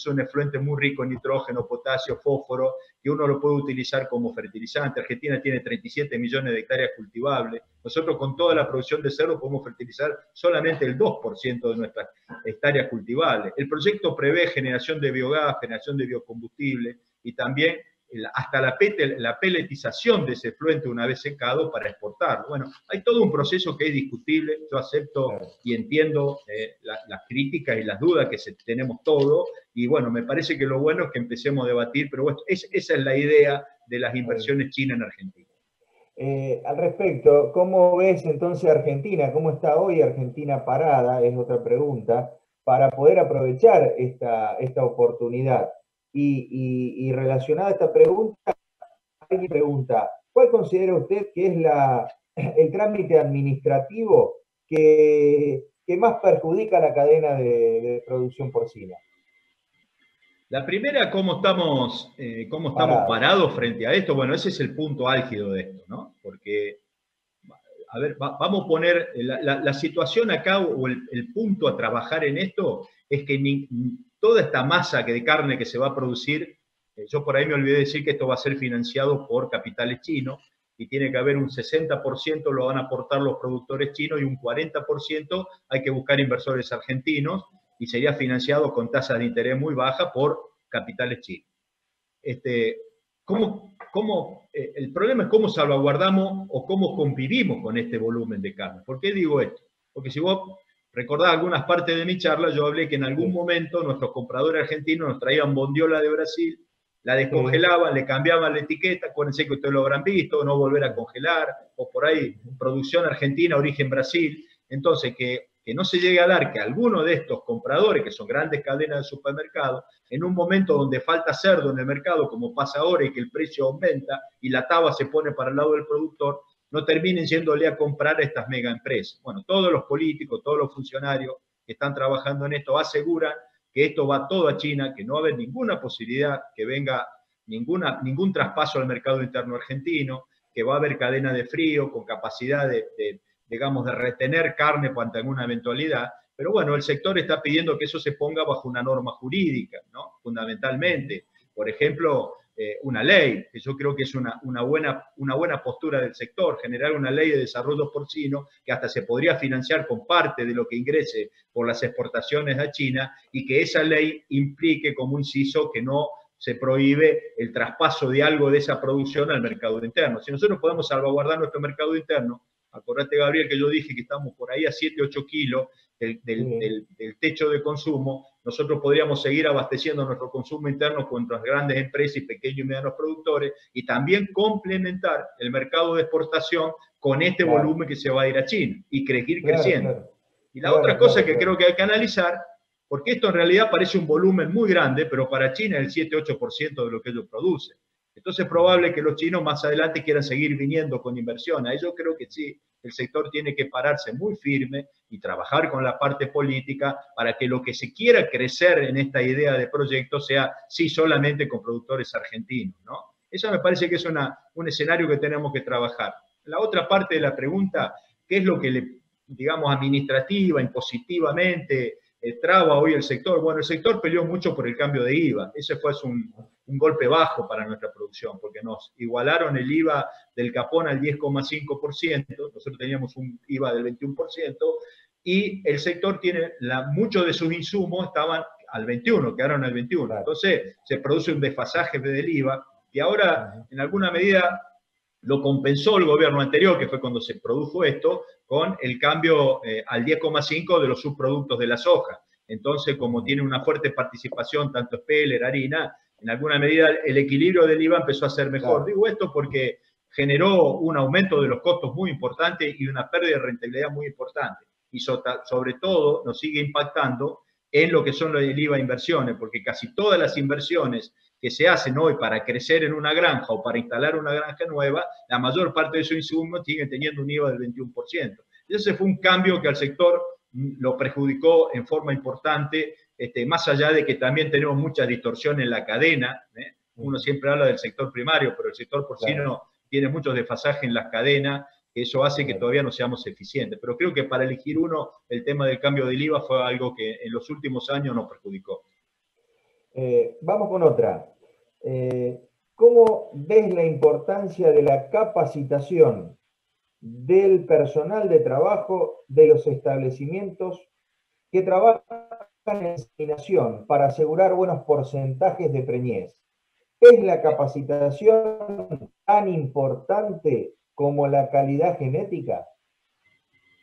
un efluente muy rico en nitrógeno, potasio, fósforo, que uno lo puede utilizar como fertilizante. Argentina tiene 37 millones de hectáreas cultivables. Nosotros con toda la producción de cerdo podemos fertilizar solamente el 2% de nuestras hectáreas cultivables. El proyecto prevé generación de biogás, generación de biocombustible y también hasta la peletización de ese efluente una vez secado para exportarlo. Bueno, hay todo un proceso que es discutible. Yo acepto y entiendo las críticas y las dudas que tenemos todos, y bueno, me parece que lo bueno es que empecemos a debatir, pero bueno, esa es la idea de las inversiones chinas en Argentina. Al respecto, ¿cómo ves entonces Argentina? ¿Cómo está hoy Argentina parada? Es otra pregunta, para poder aprovechar esta oportunidad. Y relacionada a esta pregunta, alguien pregunta, ¿cuál considera usted que es el trámite administrativo que más perjudica la cadena de producción porcina? La primera, ¿cómo estamos parados frente a esto? Bueno, ese es el punto álgido de esto, ¿no? Porque, a ver, vamos a poner la situación acá, o el punto a trabajar en esto, es que toda esta masa de carne que se va a producir, yo por ahí me olvidé de decir que esto va a ser financiado por capitales chinos, y tiene que haber un 60% lo van a aportar los productores chinos y un 40% hay que buscar inversores argentinos, y sería financiado con tasas de interés muy bajas por capitales chinos. El problema es cómo salvaguardamos o cómo convivimos con este volumen de carne. ¿Por qué digo esto? Porque si vos recordás algunas partes de mi charla, yo hablé que en algún momento nuestros compradores argentinos nos traían bondiola de Brasil, la descongelaban, le cambiaban la etiqueta, acuérdense que ustedes lo habrán visto, no volver a congelar, o por ahí producción argentina, origen Brasil. Entonces, que no se llegue a dar que alguno de estos compradores, que son grandes cadenas de supermercados, en un momento donde falta cerdo en el mercado, como pasa ahora, y que el precio aumenta y la taba se pone para el lado del productor, no terminen yéndole a comprar a estas mega empresas. Bueno, todos los políticos, todos los funcionarios que están trabajando en esto aseguran que esto va todo a China, que no va a haber ninguna posibilidad que venga ningún traspaso al mercado interno argentino, que va a haber cadena de frío con capacidad digamos, de retener carne ante alguna eventualidad. Pero bueno, el sector está pidiendo que eso se ponga bajo una norma jurídica, ¿no? Fundamentalmente. Por ejemplo, una ley, que yo creo que es una buena postura del sector, generar una ley de desarrollo porcino que hasta se podría financiar con parte de lo que ingrese por las exportaciones a China, y que esa ley implique como un inciso que no se prohíbe el traspaso de algo de esa producción al mercado interno. Si nosotros podemos salvaguardar nuestro mercado interno, acordate, Gabriel, que yo dije que estamos por ahí a 7, 8 kilos del techo de consumo, nosotros podríamos seguir abasteciendo nuestro consumo interno con nuestras grandes empresas y pequeños y medianos productores, y también complementar el mercado de exportación con este volumen que se va a ir a China y seguir creciendo. Y la otra cosa que creo que hay que analizar, porque esto en realidad parece un volumen muy grande, pero para China es el 7-8% de lo que ellos producen. Entonces es probable que los chinos más adelante quieran seguir viniendo con inversión. Ahí yo creo que sí, el sector tiene que pararse muy firme y trabajar con la parte política para que lo que se quiera crecer en esta idea de proyecto sea sí solamente con productores argentinos, ¿no? Eso me parece que es un escenario que tenemos que trabajar. La otra parte de la pregunta, ¿qué es lo que digamos, administrativa, impositivamente, traba hoy el sector? Bueno, el sector peleó mucho por el cambio de IVA. Ese fue un golpe bajo para nuestra producción, porque nos igualaron el IVA del capón al 10,5%, nosotros teníamos un IVA del 21%, y el sector tiene, muchos de sus insumos estaban al 21, quedaron al 21. Entonces se produce un desfasaje del IVA, que ahora en alguna medida lo compensó el gobierno anterior, que fue cuando se produjo esto, con el cambio al 10,5 de los subproductos de la soja. Entonces, como tiene una fuerte participación, tanto speller, harina, en alguna medida el equilibrio del IVA empezó a ser mejor. Claro. Digo esto porque generó un aumento de los costos muy importante y una pérdida de rentabilidad muy importante. Y sobre todo nos sigue impactando en lo que son el IVA inversiones, porque casi todas las inversiones que se hacen hoy para crecer en una granja o para instalar una granja nueva, la mayor parte de esos insumos siguen teniendo un IVA del 21%. Ese fue un cambio que al sector lo perjudicó en forma importante, más allá de que también tenemos mucha distorsión en la cadena. Uno siempre habla del sector primario, pero el sector porcino tiene muchos desfasajes en las cadenas, que eso hace que todavía no seamos eficientes. Pero creo que para elegir uno, el tema del cambio del IVA fue algo que en los últimos años nos perjudicó. Vamos con otra. ¿Cómo ves la importancia de la capacitación del personal de trabajo de los establecimientos que trabajan en inseminación para asegurar buenos porcentajes de preñez? ¿Es la capacitación tan importante como la calidad genética?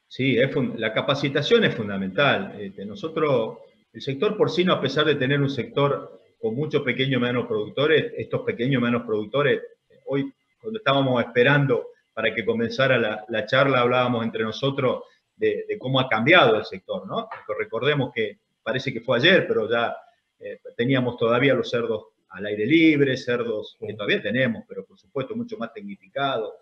Sí, la capacitación es fundamental. Nosotros, el sector porcino, a pesar de tener un sector con muchos pequeños y medianos productores, estos pequeños y medianos productores, hoy cuando estábamos esperando para que comenzara la charla, hablábamos entre nosotros de cómo ha cambiado el sector, ¿no? Porque recordemos que parece que fue ayer, pero ya teníamos todavía los cerdos al aire libre, cerdos que todavía tenemos, pero por supuesto mucho más tecnificados.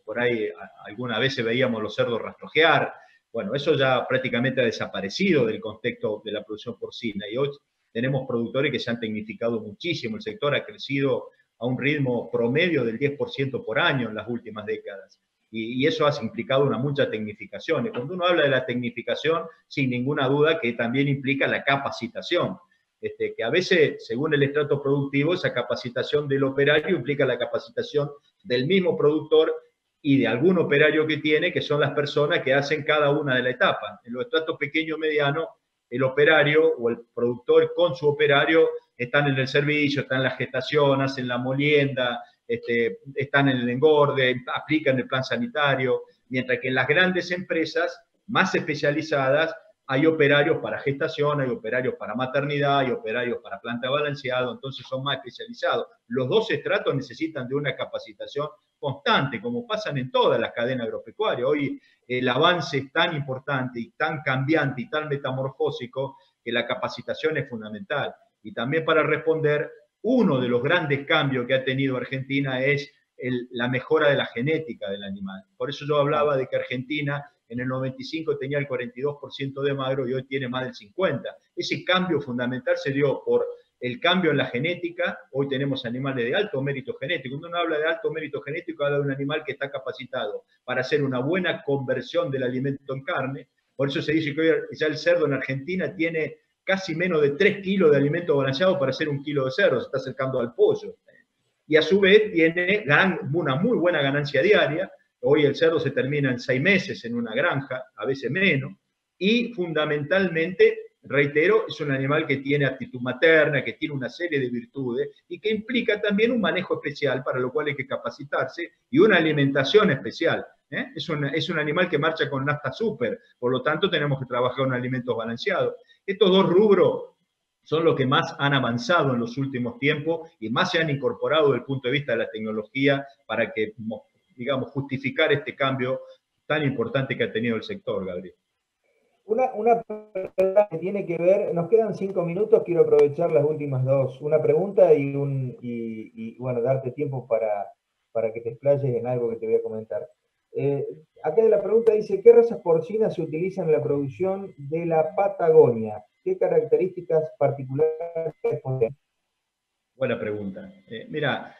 Por ahí algunas veces veíamos los cerdos rastrojear. Bueno, eso ya prácticamente ha desaparecido del contexto de la producción porcina, y hoy tenemos productores que se han tecnificado muchísimo. El sector ha crecido a un ritmo promedio del 10% por año en las últimas décadas. Y eso ha implicado mucha tecnificación. Y cuando uno habla de la tecnificación, sin ninguna duda que también implica la capacitación. Que a veces, según el estrato productivo, esa capacitación del operario implica la capacitación del mismo productor y de algún operario que tiene, que son las personas que hacen cada una de las etapas. En los estratos pequeño y mediano, el operario o el productor con su operario están en el servicio, están en la gestación, hacen la molienda, están en el engorde, aplican el plan sanitario, mientras que en las grandes empresas más especializadas hay operarios para gestación, hay operarios para maternidad, hay operarios para planta balanceado, entonces son más especializados. Los dos estratos necesitan de una capacitación constante, como pasan en todas las cadenas agropecuarias. Hoy el avance es tan importante y tan cambiante y tan metamorfósico que la capacitación es fundamental. Y también para responder, uno de los grandes cambios que ha tenido Argentina es la mejora de la genética del animal. Por eso yo hablaba de que Argentina en el 95 tenía el 42% de magro y hoy tiene más del 50%. Ese cambio fundamental se dio por el cambio en la genética. Hoy tenemos animales de alto mérito genético. Cuando uno habla de alto mérito genético, habla de un animal que está capacitado para hacer una buena conversión del alimento en carne. Por eso se dice que hoy ya el cerdo en Argentina tiene casi menos de 3 kilos de alimento balanceado para hacer 1 kilo de cerdo, se está acercando al pollo. Y a su vez tiene una muy buena ganancia diaria. Hoy el cerdo se termina en 6 meses en una granja, a veces menos, y fundamentalmente, reitero, es un animal que tiene actitud materna, que tiene una serie de virtudes y que implica también un manejo especial, para lo cual hay que capacitarse, y una alimentación especial. Es un animal que marcha con nafta súper, por lo tanto tenemos que trabajar con alimentos balanceados. Estos dos rubros son los que más han avanzado en los últimos tiempos y más se han incorporado desde el punto de vista de la tecnología para que, digamos, justificar este cambio tan importante que ha tenido el sector, Gabriel. Una pregunta que tiene que ver, nos quedan 5 minutos, quiero aprovechar las últimas dos. Una pregunta y bueno, darte tiempo para que te explayes en algo que te voy a comentar. Acá la pregunta dice, ¿qué razas porcinas se utilizan en la producción de la Patagonia? ¿Qué características particulares poseen? Buena pregunta. Mira,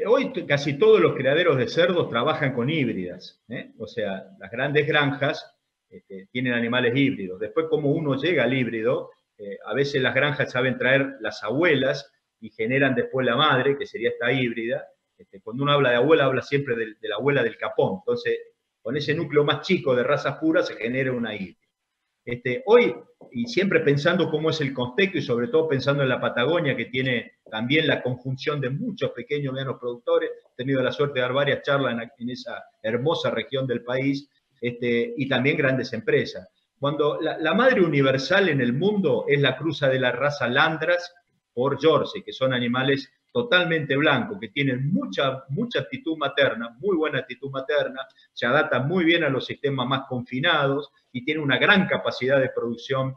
hoy casi todos los criaderos de cerdos trabajan con híbridas. O sea, las grandes granjas tienen animales híbridos. Después, como uno llega al híbrido, a veces las granjas saben traer las abuelas y generan después la madre, que sería esta híbrida. Cuando uno habla de abuela, habla siempre de la abuela del capón. Entonces, con ese núcleo más chico de razas puras se genera una híbrida. Hoy, y siempre pensando cómo es el contexto y sobre todo pensando en la Patagonia, que tiene también la conjunción de muchos pequeños y medianos productores, he tenido la suerte de dar varias charlas en esa hermosa región del país, y también grandes empresas. Cuando la madre universal en el mundo es la cruza de la raza Landras por Jersey, que son animales totalmente blancos, que tienen mucha actitud materna, muy buena actitud materna, se adaptan muy bien a los sistemas más confinados y tienen una gran capacidad de producción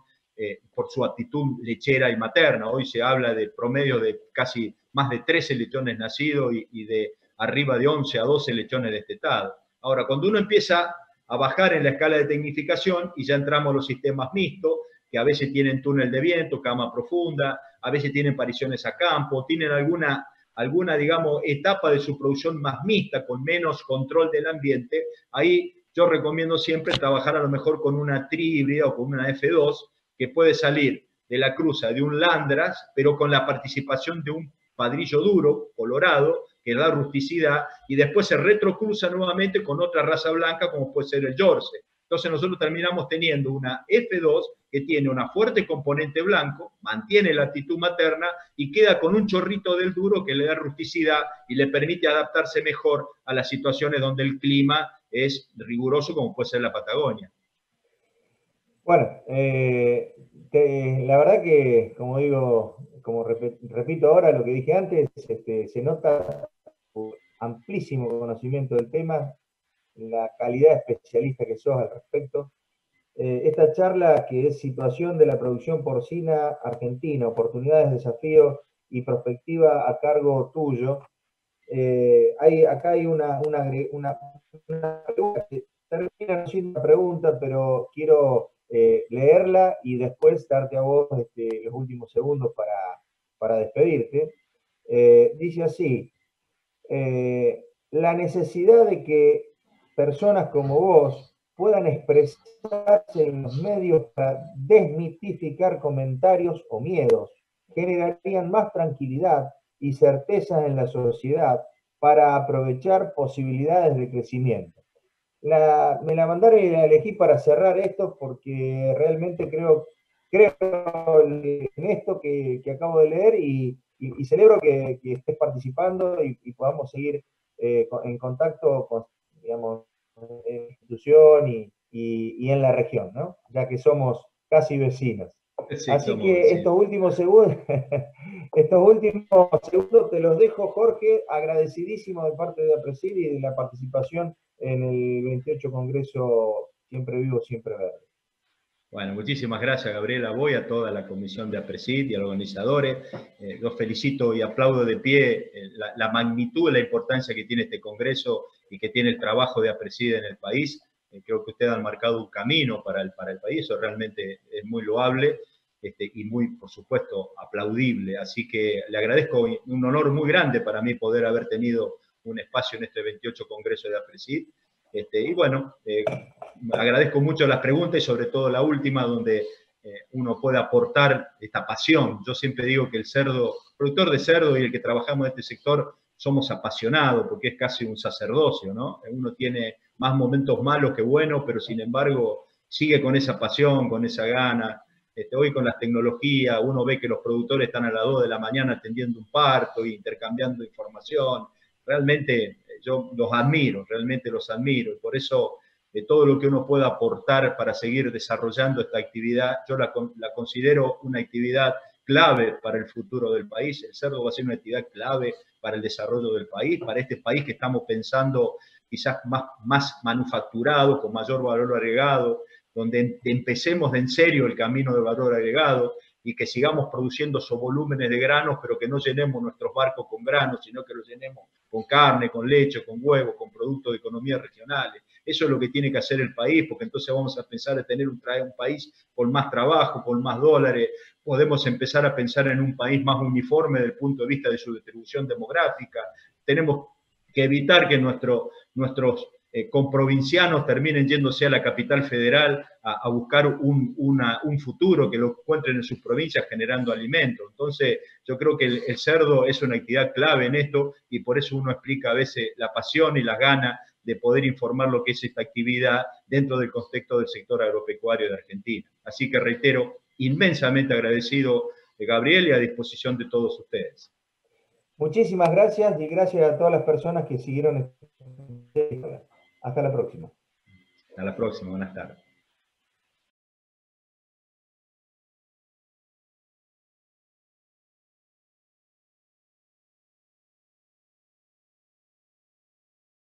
por su actitud lechera y materna. Hoy se habla de promedio de casi más de 13 lechones nacidos y de arriba de 11 a 12 lechones destetados. Ahora, cuando uno empieza a bajar en la escala de tecnificación y ya entramos a los sistemas mixtos, que a veces tienen túnel de viento, cama profunda, a veces tienen pariciones a campo, tienen alguna, digamos, etapa de su producción más mixta, con menos control del ambiente. Ahí yo recomiendo siempre trabajar a lo mejor con una tri híbrida o con una F2, que puede salir de la cruza de un Landras, pero con la participación de un padrillo duro, colorado, que da rusticidad, y después se retrocruza nuevamente con otra raza blanca, como puede ser el Jersey. Entonces nosotros terminamos teniendo una F2 que tiene una fuerte componente blanco, mantiene la actitud materna y queda con un chorrito del duro que le da rusticidad y le permite adaptarse mejor a las situaciones donde el clima es riguroso, como puede ser la Patagonia. Bueno, la verdad que, como digo, como repito ahora lo que dije antes, se nota un amplísimo conocimiento del tema, la calidad de especialista que sos al respecto. Esta charla, que es Situación de la producción porcina argentina, oportunidades, desafíos y perspectiva, a cargo tuyo. Acá hay una pregunta que termina siendo una pregunta, pero quiero leerla y después darte a vos los últimos segundos para despedirte. Dice así, la necesidad de que personas como vos puedan expresarse en los medios para desmitificar comentarios o miedos, generarían más tranquilidad y certeza en la sociedad para aprovechar posibilidades de crecimiento. Me la mandaron y la elegí para cerrar esto porque realmente creo en esto que acabo de leer y celebro que estés participando y podamos seguir en contacto con, digamos, en la institución y en la región, ¿no? Ya que somos casi vecinos. Sí, así que vecinos. Estos últimos segundos te los dejo, Jorge, agradecidísimo de parte de APRESID y de la participación en el 28 Congreso Siempre Vivo, Siempre Verde. Bueno, muchísimas gracias, Gabriela, a vos y a toda la comisión de APRESID y a los organizadores. Los felicito y aplaudo de pie la magnitud y la importancia que tiene este congreso y que tiene el trabajo de APRESID en el país. Creo que ustedes han marcado un camino para el país, eso realmente es muy loable y muy, por supuesto, aplaudible. Así que le agradezco, un honor muy grande para mí poder haber tenido un espacio en este 28 Congreso de APRESID. Y bueno, agradezco mucho las preguntas y sobre todo la última, donde uno puede aportar esta pasión. Yo siempre digo que el productor de cerdo y el que trabajamos en este sector, somos apasionados, porque es casi un sacerdocio, ¿no? Uno tiene más momentos malos que buenos, pero sin embargo sigue con esa pasión, con esa gana. Hoy con las tecnologías, uno ve que los productores están a las 2 de la mañana atendiendo un parto e intercambiando información. Realmente yo los admiro, realmente los admiro. Y por eso todo lo que uno pueda aportar para seguir desarrollando esta actividad, yo la considero una actividad clave para el futuro del país. El cerdo va a ser una actividad clave para el desarrollo del país, para este país que estamos pensando quizás más manufacturado, con mayor valor agregado, donde empecemos en serio el camino del valor agregado y que sigamos produciendo esos volúmenes de granos, pero que no llenemos nuestros barcos con granos, sino que los llenemos con carne, con leche, con huevos, con productos de economía regionales. Eso es lo que tiene que hacer el país, porque entonces vamos a pensar en tener un país con más trabajo, con más dólares. Podemos empezar a pensar en un país más uniforme desde el punto de vista de su distribución demográfica. Tenemos que evitar que nuestros comprovincianos terminen yéndose a la capital federal a buscar un futuro, que lo encuentren en sus provincias generando alimentos. Entonces, yo creo que el cerdo es una actividad clave en esto y por eso uno explica a veces la pasión y las ganas de poder informar lo que es esta actividad dentro del contexto del sector agropecuario de Argentina. Así que reitero, inmensamente agradecido, Gabriel, y a disposición de todos ustedes. Muchísimas gracias y gracias a todas las personas que siguieron. Hasta la próxima. Hasta la próxima, buenas tardes.